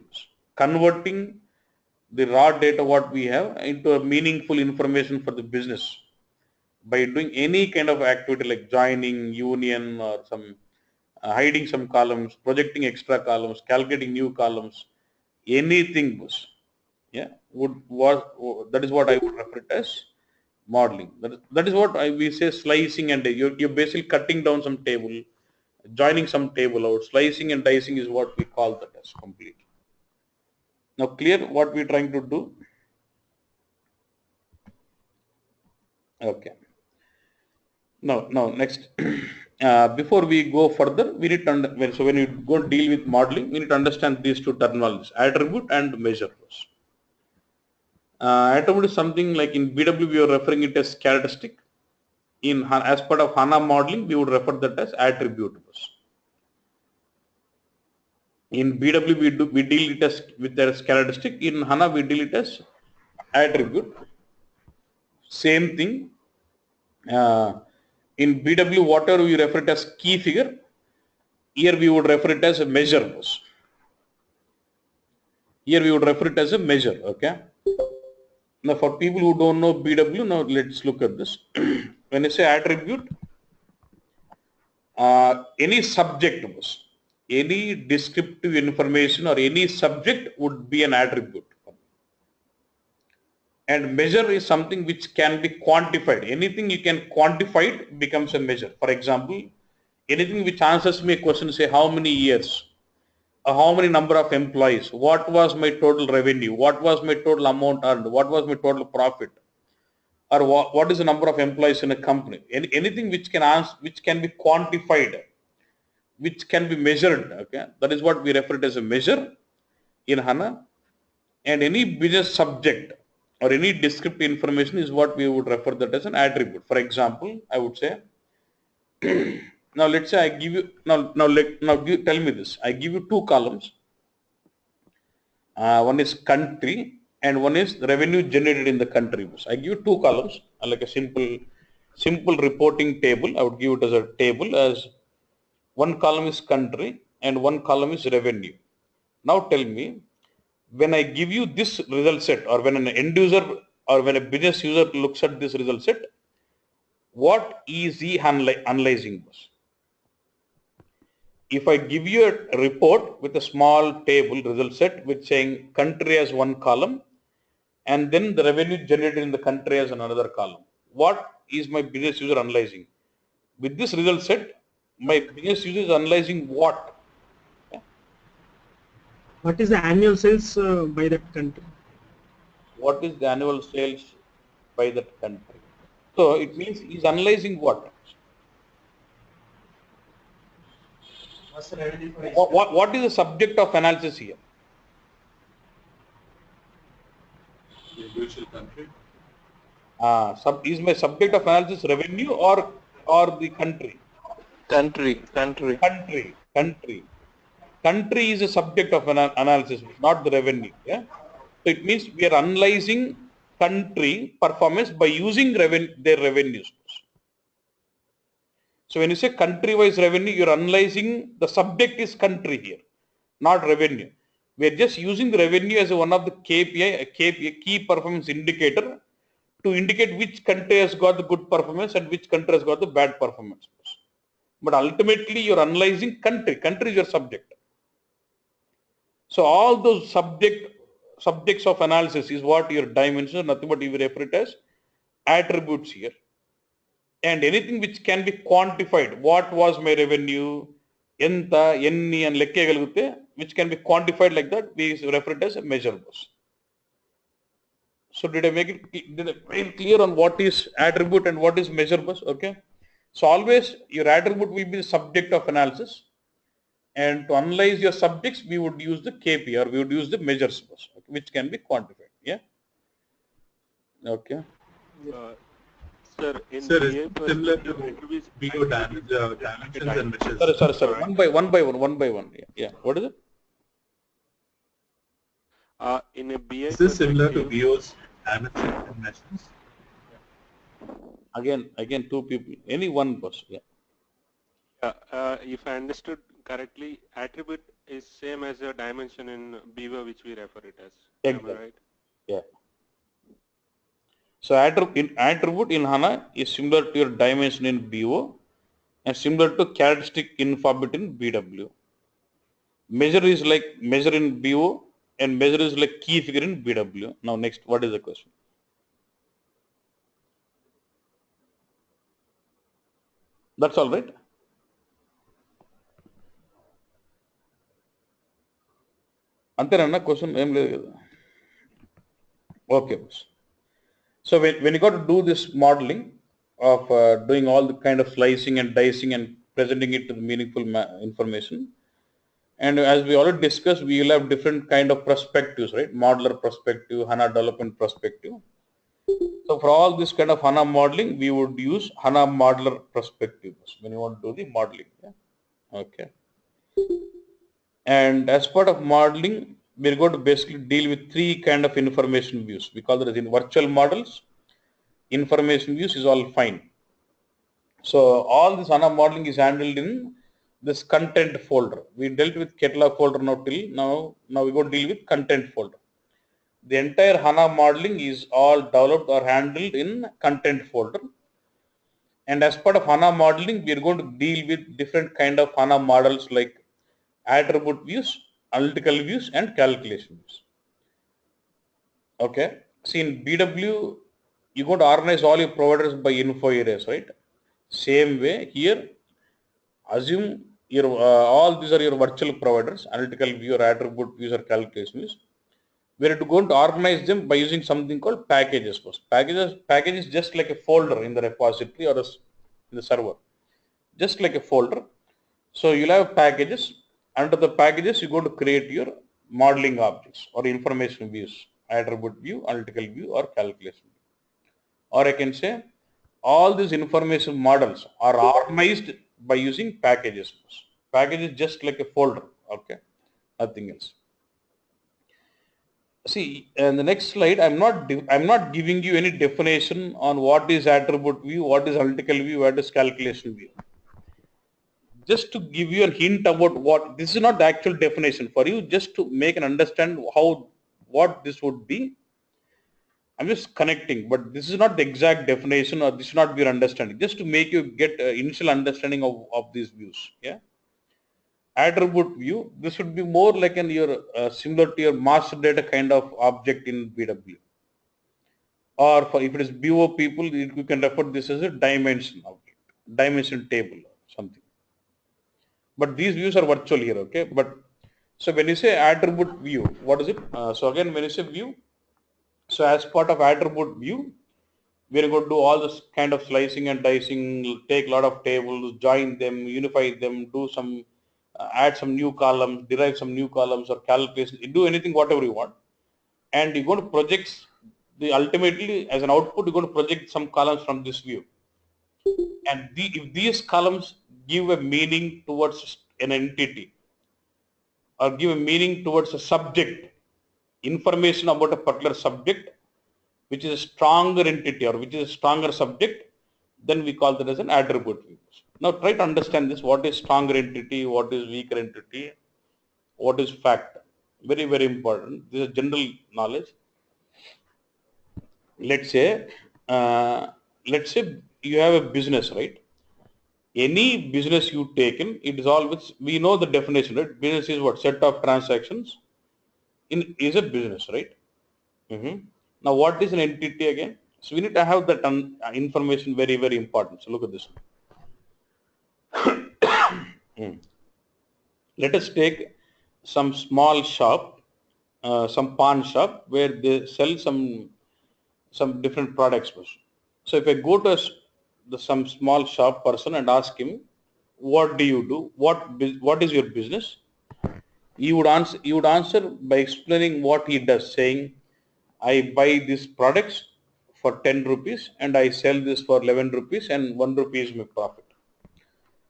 converting the raw data what we have into a meaningful information for the business by doing any kind of activity like joining, union, or some hiding some columns, projecting extra columns, calculating new columns, anything was, yeah, that is what I would refer it as modeling. That is what we say slicing, and you're basically cutting down some table, joining some table out. Slicing and dicing is what we call that as complete. Now clear what we're trying to do? Okay. Now next, before we go further, we need to so when you go deal with modeling, we need to understand these two terminologies: attribute and measure. Attribute is something like in BW we are referring it as characteristic. In as part of HANA modeling, we would refer that as attribute. In BW we deal it as with that as characteristic. In HANA we deal it as attribute. Same thing. In BW, whatever we refer it as key figure, here we would refer it as a measure. Here we would refer it as a measure. Okay. Now for people who don't know BW, now let's look at this. When I say attribute, any subject, any descriptive information or any subject would be an attribute. And measure is something which can be quantified. Anything you can quantify it becomes a measure. For example, anything which answers me a question, say how many years, how many number of employees, what was my total revenue, what was my total amount earned, what was my total profit, or what is the number of employees in a company. Anything which can answer, which can be quantified, which can be measured. Okay, that is what we refer to as a measure in HANA. And any business subject or any descriptive information is what we would refer that as an attribute. For example, I would say, now let's say I give you, tell me this. I give you two columns. One is country and one is revenue generated in the country. I give you two columns, like a simple reporting table. I would give it as a table, as one column is country and one column is revenue. Now tell me, when I give you this result set, or when an end user or when a business user looks at this result set, what is he analyzing? If I give you a report with a small table result set with saying country as one column and then the revenue generated in the country as another column, what is my business user analyzing? With this result set, my business user is analyzing what? What is the annual sales by that country? What is the annual sales by that country? So it means he's analyzing what? What is the subject of analysis here? The individual country. Is my subject of analysis revenue or the country? Country. Country is a subject of analysis, not the revenue. Yeah. So it means we are analyzing country performance by using their revenues. So when you say country-wise revenue, you are analyzing the subject is country here, not revenue. We are just using the revenue as one of the KPI, a key performance indicator, to indicate which country has got the good performance and which country has got the bad performance. But ultimately, you are analyzing country. Country is your subject. So all those subjects of analysis is what your dimension, nothing but you refer it as attributes here. And anything which can be quantified, what was my revenue, enta, enni, and lekke, which can be quantified like that, we refer it as a measurables. So did I make it clear on what is attribute and what is measurables? Okay. So always your attribute will be the subject of analysis. And to analyze your subjects, we would use the KP or we would use the measures, which can be quantified. Yeah. Okay. Sir, in Sir, BA it's similar to attributes, BO dimensions and measures. Sorry. One by one. Yeah. What is it? In a BA Is this similar to BO's dimensions and measures? Again, two people. Any one person. Yeah. if I understood correctly, attribute is same as the dimension in BW which we refer it as. Exactly. Am I right? Yeah. So attribute in HANA is similar to your dimension in BO and similar to characteristic alphabet in BW. Measure is like measure in BO and measure is like key figure in BW. Now next, what is the question? That's all right. Antenna question. Okay. So when you got to do this modeling of doing all the kind of slicing and dicing and presenting it to the meaningful information, and as we already discussed, we will have different kind of perspectives, right? Modeler perspective, HANA development perspective. So for all this kind of HANA modeling, we would use HANA modeler perspective when you want to do the modeling. Yeah? Okay. And as part of modeling, we're going to basically deal with three kind of information views. We call that as in virtual models. Information views is all fine. So all this HANA modeling is handled in this content folder. We dealt with catalog folder now we're going to deal with content folder. The entire HANA modeling is all developed or handled in content folder. And as part of HANA modeling, we are going to deal with different kind of HANA models like attribute views, analytical views, and calculation views. Okay. See, in BW, you're going to organize all your providers by info areas, right? Same way here, assume your all these are your virtual providers, analytical view or attribute views or calculation views. We're going to organize them by using something called packages first. Package is just like a folder in the repository or in the server, just like a folder. So you'll have packages. Under the packages, you're going to create your modeling objects or information views, attribute view, analytical view, or calculation view. Or I can say all these information models are organized by using packages. Package is just like a folder, okay, nothing else. See, in the next slide, I'm not giving you any definition on what is attribute view, what is analytical view, what is calculation view. Just to give you a hint about what this is not the actual definition for you, just to make an understand what this would be. I'm just connecting, but this is not the exact definition, or this should not be your understanding. Just to make you get initial understanding of these views. Yeah. Attribute view, this would be more like your similar to your master data kind of object in BW. Or for if it is BO people, you can refer this as a dimension object, dimension table or something. But these views are virtual here, okay? But so when you say attribute view, what is it? So again, when you say view, so as part of attribute view, we are going to do all this kind of slicing and dicing, take a lot of tables, join them, unify them, do some, add some new columns, derive some new columns or calculations, do anything, whatever you want. And you're going to project ultimately as an output, you're going to project some columns from this view. And if these columns give a meaning towards an entity or give a meaning towards a subject, information about a particular subject, which is a stronger entity or which is a stronger subject, then we call that as an attribute view. Now try to understand this, what is stronger entity, what is weaker entity, what is fact. Very, very important. This is general knowledge. Let's say you have a business, right? Any business you take in, it is always, we know the definition, right? Business is what? Set of transactions is a business, right? Now what is an entity again? So we need to have that information, very, very important. So look at this. Let us take some small shop, some pawn shop where they sell some different products. So if I go to some small shop person and ask him, what do you do? What is your business? You would answer by explaining what he does, saying, I buy these products for 10 rupees and I sell this for 11 rupees and 1 rupee is my profit.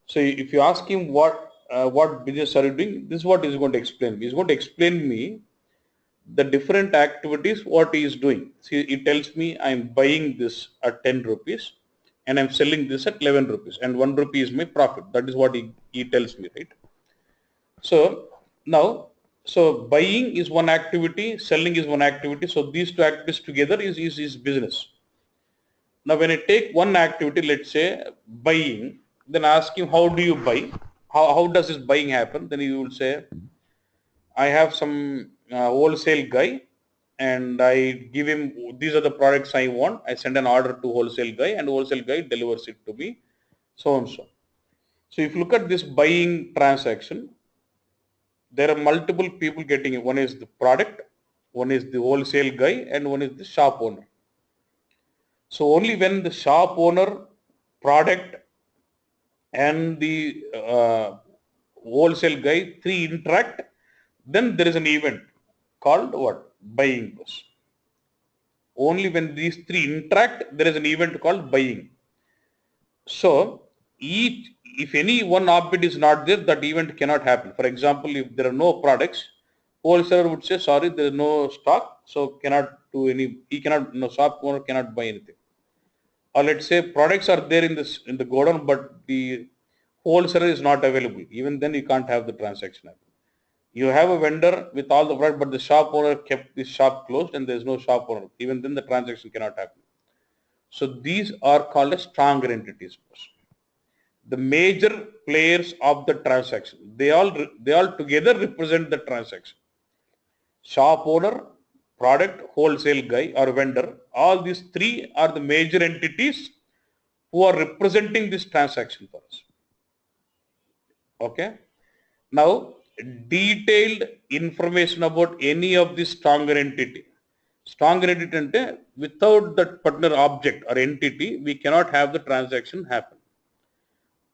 So if you ask him what business are you doing, this is what he's going to explain. He's going to explain me the different activities what he is doing. See, he tells me I'm buying this at 10 rupees and I'm selling this at 11 rupees and 1 rupee is my profit. That is what he tells me, right? So Now, so buying is one activity, selling is one activity. So these two activities together is business. Now, when I take one activity, let's say buying, then ask him, how do you buy? How does this buying happen? Then you will say, I have some wholesale guy and I give him, these are the products I want. I send an order to wholesale guy and wholesale guy delivers it to me, so and so. So if you look at this buying transaction, there are multiple people getting it. One is the product, one is the wholesale guy, and one is the shop owner. So only when the shop owner, product, and the wholesale guy, three interact, then there is an event called what? Buying goes. Only when these three interact, there is an event called buying. So if any one object is not there, that event cannot happen. For example, if there are no products, wholesaler would say, sorry, there is no stock, so cannot do any, he cannot, no shop owner cannot buy anything. Or let's say products are there in the godown, but the wholesaler is not available. Even then you can't have the transaction happen. You have a vendor with all the product, but the shop owner kept the shop closed and there is no shop owner. Even then the transaction cannot happen. So these are called as stronger entities. The major players of the transaction, they all together represent the transaction. Shop owner, product, wholesale guy or vendor, all these three are the major entities who are representing this transaction for us. Okay. Now, detailed information about any of this stronger entity. Stronger entity ante, without that particular object or entity, we cannot have the transaction happen.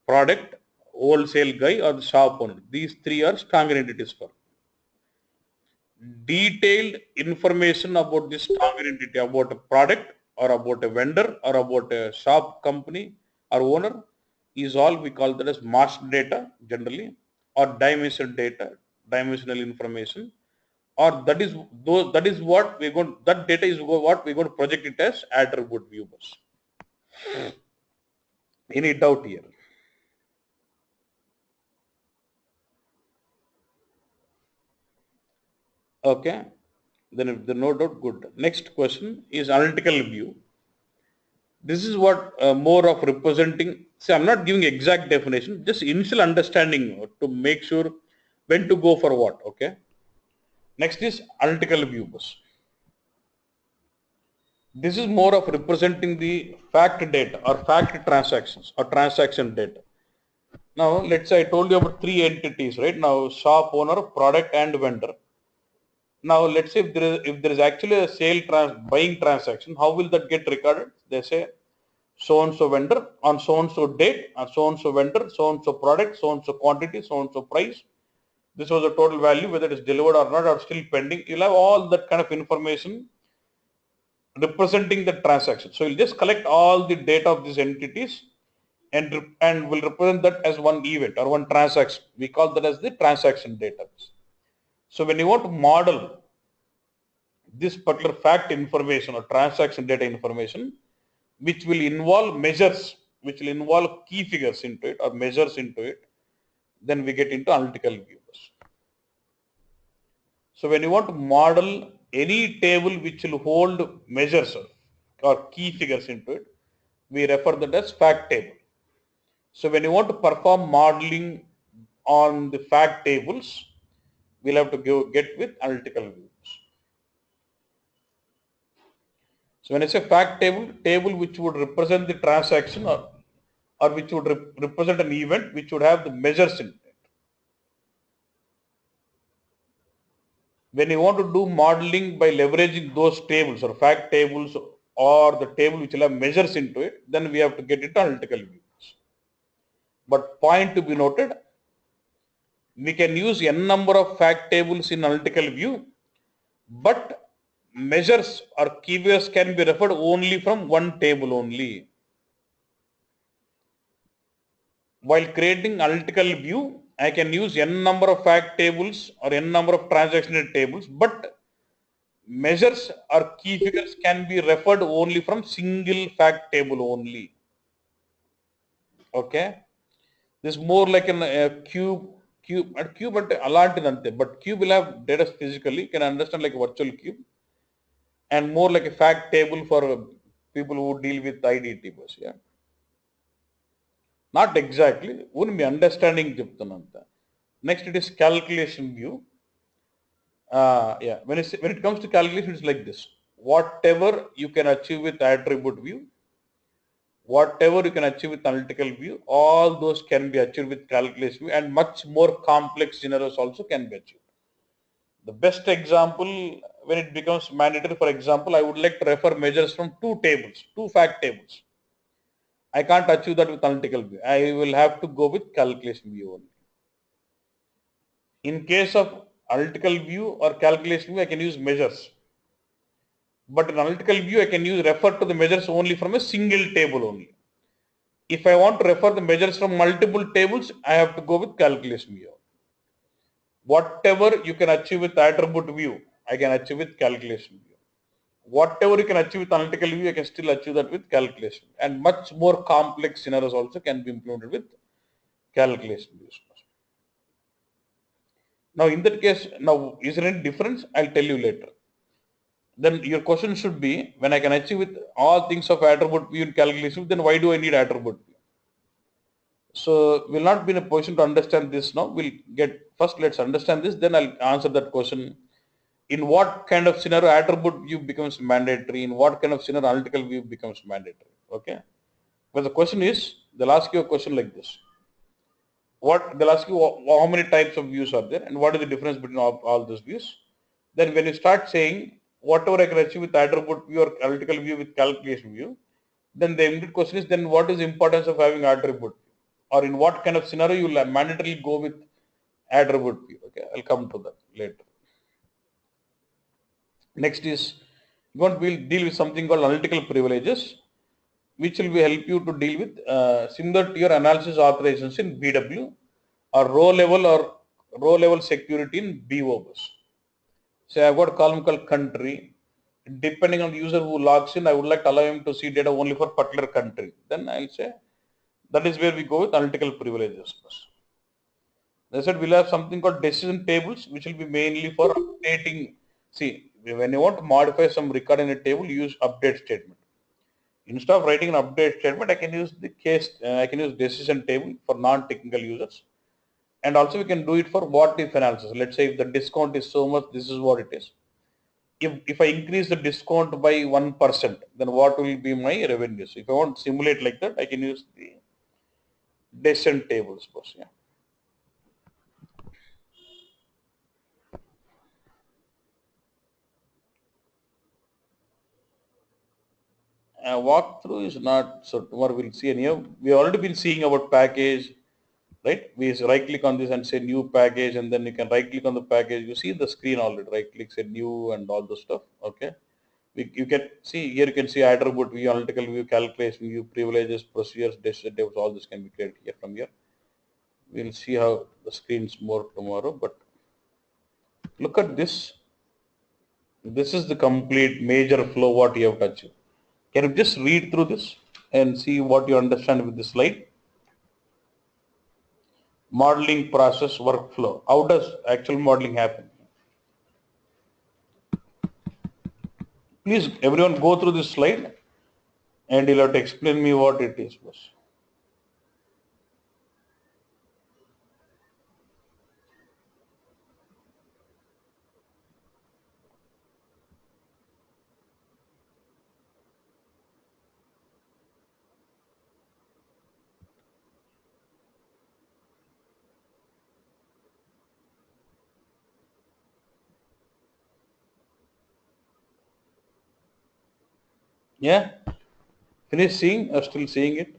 Product, wholesale guy or the shop owner. These three are stronger entities for. Detailed information about this stronger entity, about a product or about a vendor or about a shop company or owner, is all we call that as master data generally, or dimensional data, dimensional information, or that is what we're going, that data is what we're going to project it as attribute view bus. Any doubt here? Okay, then if there's no doubt, good. Next question is analytical view. This is what more of representing. See, I'm not giving exact definition, just initial understanding to make sure when to go for what. Okay. Next is analytical view bus. This is more of representing the fact data or fact transactions or transaction data. Now, let's say I told you about three entities, right? Now, shop owner, product, and vendor. Now, let's say if there is actually a buying transaction, how will that get recorded? They say so and so vendor on so and so date, on so and so vendor, so and so product, so and so quantity, so and so price. This was the total value, whether it is delivered or not, or still pending. You'll have all that kind of information representing the transaction. So you'll just collect all the data of these entities and will represent that as one event or one transaction. We call that as the transaction data. So when you want to model this particular fact information or transaction data information, which will involve measures, which will involve key figures into it or measures into it, then we get into analytical views. So when you want to model any table which will hold measures or key figures into it, we refer that as fact table. So when you want to perform modeling on the fact tables, we'll have to get with analytical views. So when I say fact table which would represent the transaction or which would represent an event which would have the measures in it. When you want to do modeling by leveraging those tables or fact tables or the table which will have measures into it, then we have to get into analytical views. But point to be noted, we can use n number of fact tables in analytical view, but measures or keywords can be referred only from one table only. While creating analytical view, I can use n number of fact tables or n number of transactional tables, but measures or key figures can be referred only from single fact table only. Okay, this is more like a cube అంటే అలాంటిది అంతే, but cube will have data physically, can understand like a virtual cube, and more like a fact table for people who deal with IDT bus. Yeah, not exactly, wouldn't be understanding చెప్తున్నంత. Next it is calculation view. Yeah, when it comes to calculation, it's like this: whatever you can achieve with attribute view, whatever you can achieve with analytical view, all those can be achieved with calculation view, and much more complex scenarios also can be achieved. The best example, when it becomes mandatory, for example, I would like to refer measures from two tables, two fact tables. I can't achieve that with analytical view. I will have to go with calculation view only. In case of analytical view or calculation view, I can use measures. But in analytical view, I can use refer to the measures only from a single table only. If I want to refer the measures from multiple tables, I have to go with calculation view. Whatever you can achieve with attribute view, I can achieve with calculation view. Whatever you can achieve with analytical view, I can still achieve that with calculation. And much more complex scenarios also can be implemented with calculation views. Now in that case, now is there any difference? I'll tell you later. Then your question should be, when I can achieve with all things of attribute view and calculation, then why do I need attribute view? So we'll not be in a position to understand this now. We'll get, first let's understand this, then I'll answer that question. In what kind of scenario attribute view becomes mandatory, in what kind of scenario analytical view becomes mandatory, okay? But the question is, they'll ask you a question like this. They'll ask you how many types of views are there and what is the difference between all those views. Then when you start saying whatever I can achieve with attribute view or analytical view with calculation view, then the immediate question is, then what is the importance of having attribute view? Or in what kind of scenario you will mandatorily go with attribute view? Okay, I'll come to that later. Next is, we'll deal with something called analytical privileges, which will be help you to deal with similar to your analysis authorizations in BW, or row level security in BO bus. Say I've got a column called country. Depending on the user who logs in, I would like to allow him to see data only for particular country. Then I'll say that is where we go with analytical privileges. They said we'll have something called decision tables, which will be mainly for updating. See, when you want to modify some record in a table, you use update statement. Instead of writing an update statement, I can use the I can use decision table for non-technical users. And also we can do it for what if analysis. Let's say if the discount is so much, this is what it is. If I increase the discount by 1%, then what will be my revenue? So if I want to simulate like that, I can use the decision tables. Yeah. Walkthrough is not, so tomorrow we'll see any of, we've already been seeing about package, right? We right click on this and say new package, and then you can right click on the package. You see the screen already, right click, say new and all the stuff, okay? You can see here, you can see attribute view, analytical view, calculation view, privileges, procedures, decision tables, all this can be created here from here. We'll see how the screens more tomorrow, but look at this. This is the complete major flow what you have to achieve. Can you just read through this and see what you understand with this slide? Modeling process workflow. How does actual modeling happen? Please, everyone go through this slide and you'll have to explain me what it is. Yeah? Finish seeing or still seeing it?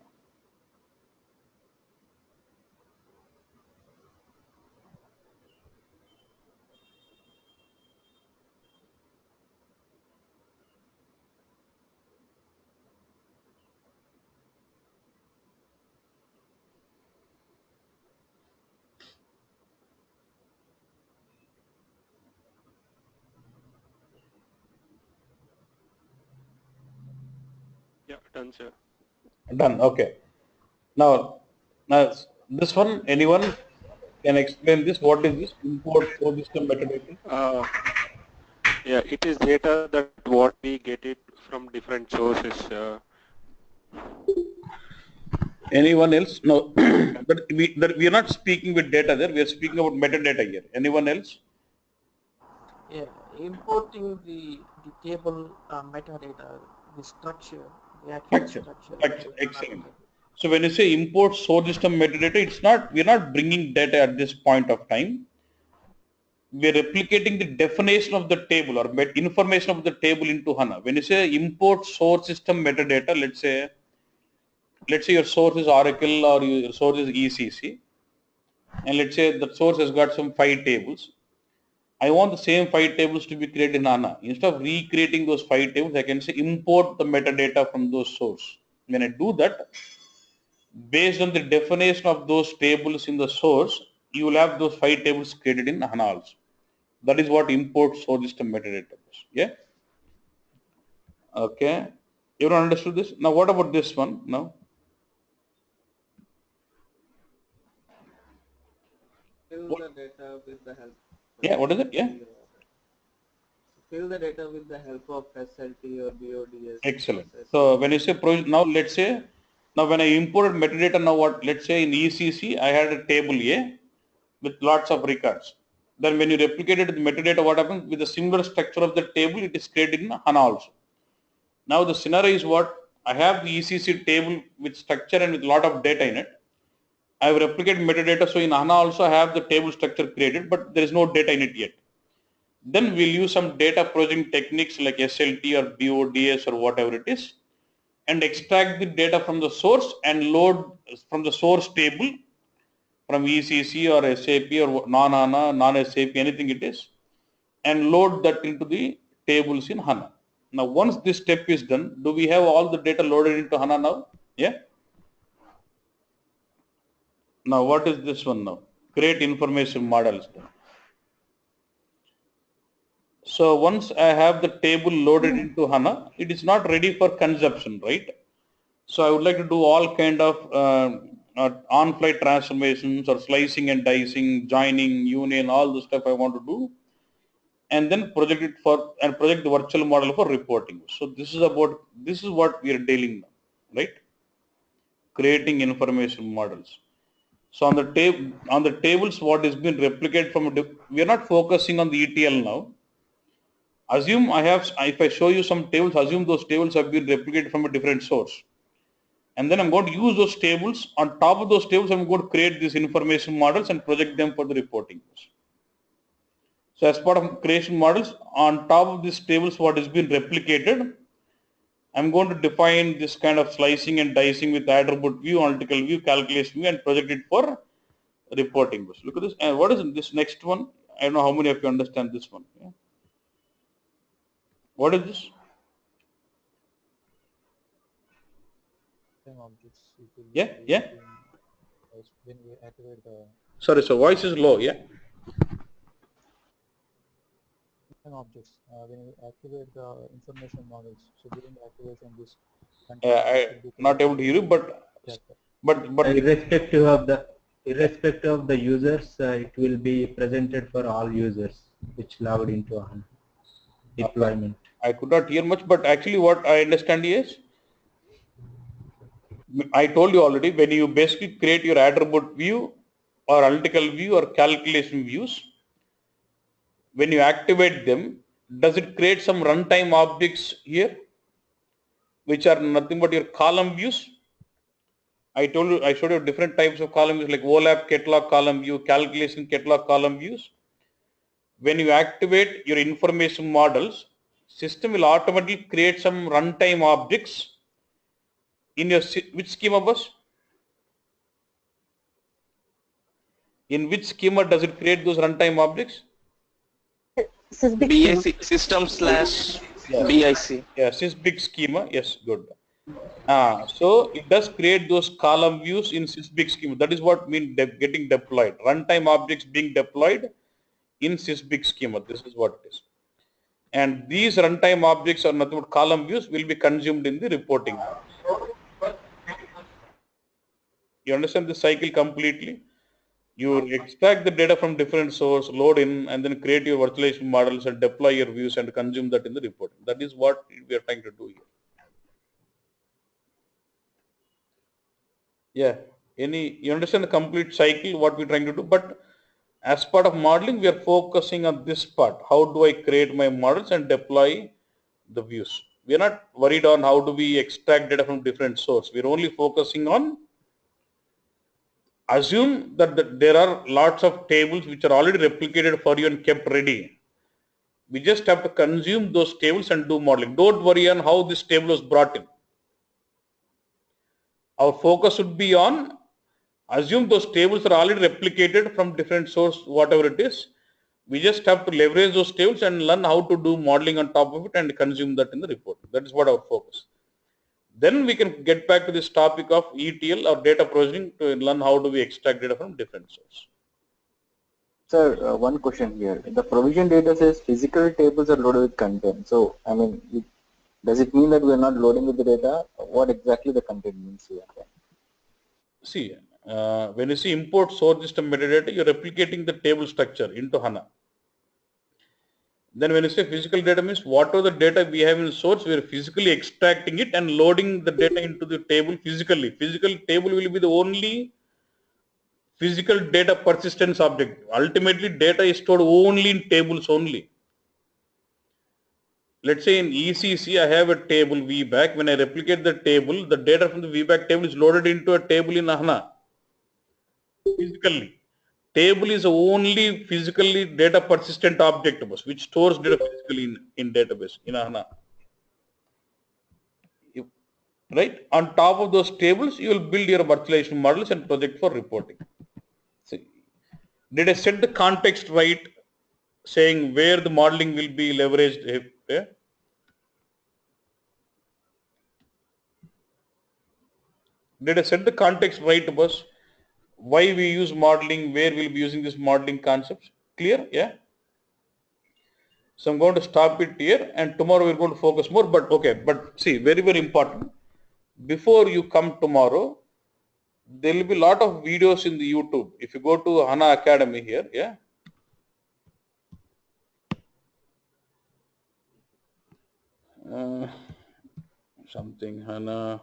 Yeah, done, sir. Done, okay. Now this one, anyone? Can I explain this? What is this? Import source system metadata? Yeah, it is data that what we get it from different sources. Anyone else? No. But we are not speaking with data there. We are speaking about metadata here. Anyone else? Yeah, importing the table metadata, the structure, the actual structure. Excellent. So when you say import source system metadata, we're not bringing data at this point of time. We're replicating the definition of the table or information of the table into HANA. When you say import source system metadata, let's say your source is Oracle or your source is ECC, and let's say the source has got some 5 tables. I want the same 5 tables to be created in HANA. Instead of recreating those 5 tables, I can say import the metadata from those source. When I do that, based on the definition of those tables in the source, you will have those 5 tables created in HANA also. That is what import source system metadata is. Yeah. Okay. Everyone understood this? Now what about this one now? Fill the data with the help. Yeah, what is it? Yeah. Fill the data with the help of SLT or BODS. Excellent. So when you say now let's say now when I imported metadata, now what, let's say in ECC I had a table A with lots of records. Then when you replicated the metadata, what happens with the similar structure of the table, it is created in HANA also. Now the scenario is what? I have the ECC table with structure and with lot of data in it. I have replicated metadata, so in HANA also I have the table structure created, but there is no data in it yet. Then we'll use some data processing techniques like SLT or BODS or whatever it is, and extract the data from the source and load from the source table from ECC or SAP or non-HANA, non-SAP, anything it is, and load that into the tables in HANA. Now, once this step is done, do we have all the data loaded into HANA now? Yeah. Now, what is this one now? Create information models. So once I have the table loaded into HANA, it is not ready for consumption, right? So I would like to do all kind of on-flight transformations or slicing and dicing, joining, union, all the stuff I want to do, and then project the virtual model for reporting. So this is what we are dealing now, right? Creating information models. So on the tables, what has been replicated from we are not focusing on the ETL now. Assume if I show you some tables, assume those tables have been replicated from a different source. And then I'm going to use those tables. On top of those tables, I'm going to create these information models and project them for the reporting. So as part of creation models, on top of these tables, what has been replicated, I'm going to define this kind of slicing and dicing with attribute view, analytical view, calculation view, and project it for reporting. Look at this. And what is this next one? I don't know how many of you understand this one. Yeah. What is this? Objects. Yeah. When we activate the Sorry, so voice is low. Yeah. objects, when we activate the information models, so during the activation, this I'm not able to hear you, but irrespective of the users, it will be presented for all users which logged into HANA deployment. I could not hear much, but actually what I understand is, I told you already, when you basically create your attribute view or analytical view or calculation views, when you activate them, does it create some runtime objects here, which are nothing but your column views? I showed you different types of column views like OLAP catalog column view, calculation catalog column views. When you activate your information models, system will automatically create some runtime objects in your which schema bus? In which schema does it create those runtime objects? BIC system/BIC. Yeah, sysbig schema. Yes, good. So it does create those column views in sysbig schema. That is what means getting deployed. Runtime objects being deployed in sysbig schema. This is what it is. And these runtime objects or nothing but column views will be consumed in the reporting. You understand the cycle completely? You extract the data from different source, load in, and then create your virtualization models and deploy your views and consume that in the reporting. That is what we are trying to do here. Yeah. You understand the complete cycle, what we're trying to do, but as part of modeling, we are focusing on this part. How do I create my models and deploy the views? We are not worried on how do we extract data from different source. We're only focusing on assume that there are lots of tables which are already replicated for you and kept ready. We just have to consume those tables and do modeling. Don't worry on how this table was brought in. Our focus should be on assume those tables are already replicated from different source, whatever it is. We just have to leverage those tables and learn how to do modeling on top of it and consume that in the report. That is what our focus. Then we can get back to this topic of ETL or data provisioning to learn how do we extract data from different sources. Sir, one question here. The provision data says physical tables are loaded with content. So, I mean, does it mean that we are not loading with the data? What exactly the content means here? See, when you see import source system metadata, you're replicating the table structure into HANA. Then when you say physical data means whatever the data we have in source, we are physically extracting it and loading the data into the table physically. Physical table will be the only physical data persistence object. Ultimately, data is stored only in tables only. Let's say in ECC, I have a table VBAC. When I replicate the table, the data from the VBAC table is loaded into a table in HANA physically. Table is only physically data persistent object which stores data physically in database in HANA. Right? On top of those tables, you will build your virtualization models and project for reporting. See, did I set the context right, saying where the modeling will be leveraged? Yeah? Did I set the context right, boss? Why we use modeling, where we'll be using this modeling concepts? Clear? Yeah? So I'm going to stop it here and tomorrow we're going to focus more, but see, very, very important. Before you come tomorrow, there will be a lot of videos in the YouTube. If you go to HANA Academy here, yeah. Something HANA.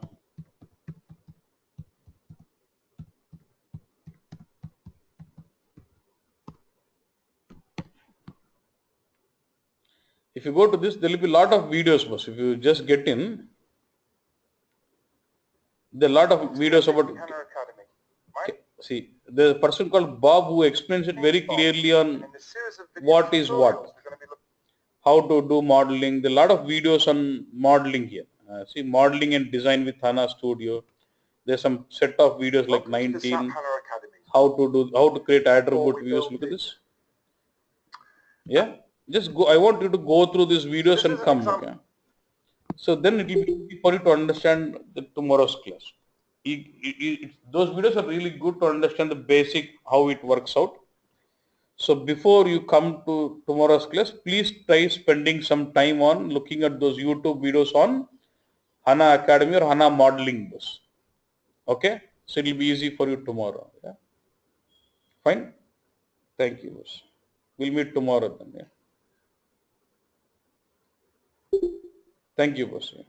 If you go to this, there will be a lot of videos, boss. If you just get in, there are a lot of videos about. Okay. See, there's a person called Bob who explains it very clearly on what is what, how to do modeling. There are a lot of videos on modeling here. See, modeling and design with HANA Studio. There's some set of videos like 19. How to create attribute views. Look at this. Yeah, just go. I want you to go through these videos and come. Okay. So then it will be easy for you to understand the tomorrow's class. Those videos are really good to understand the basic how it works out. So before you come to tomorrow's class, please try spending some time on looking at those YouTube videos on HANA Academy or HANA modeling bus. Okay, so it will be easy for you tomorrow. Yeah. Fine. Thank you, boss. We'll meet tomorrow then. Yeah. Thank you, boss. Yeah.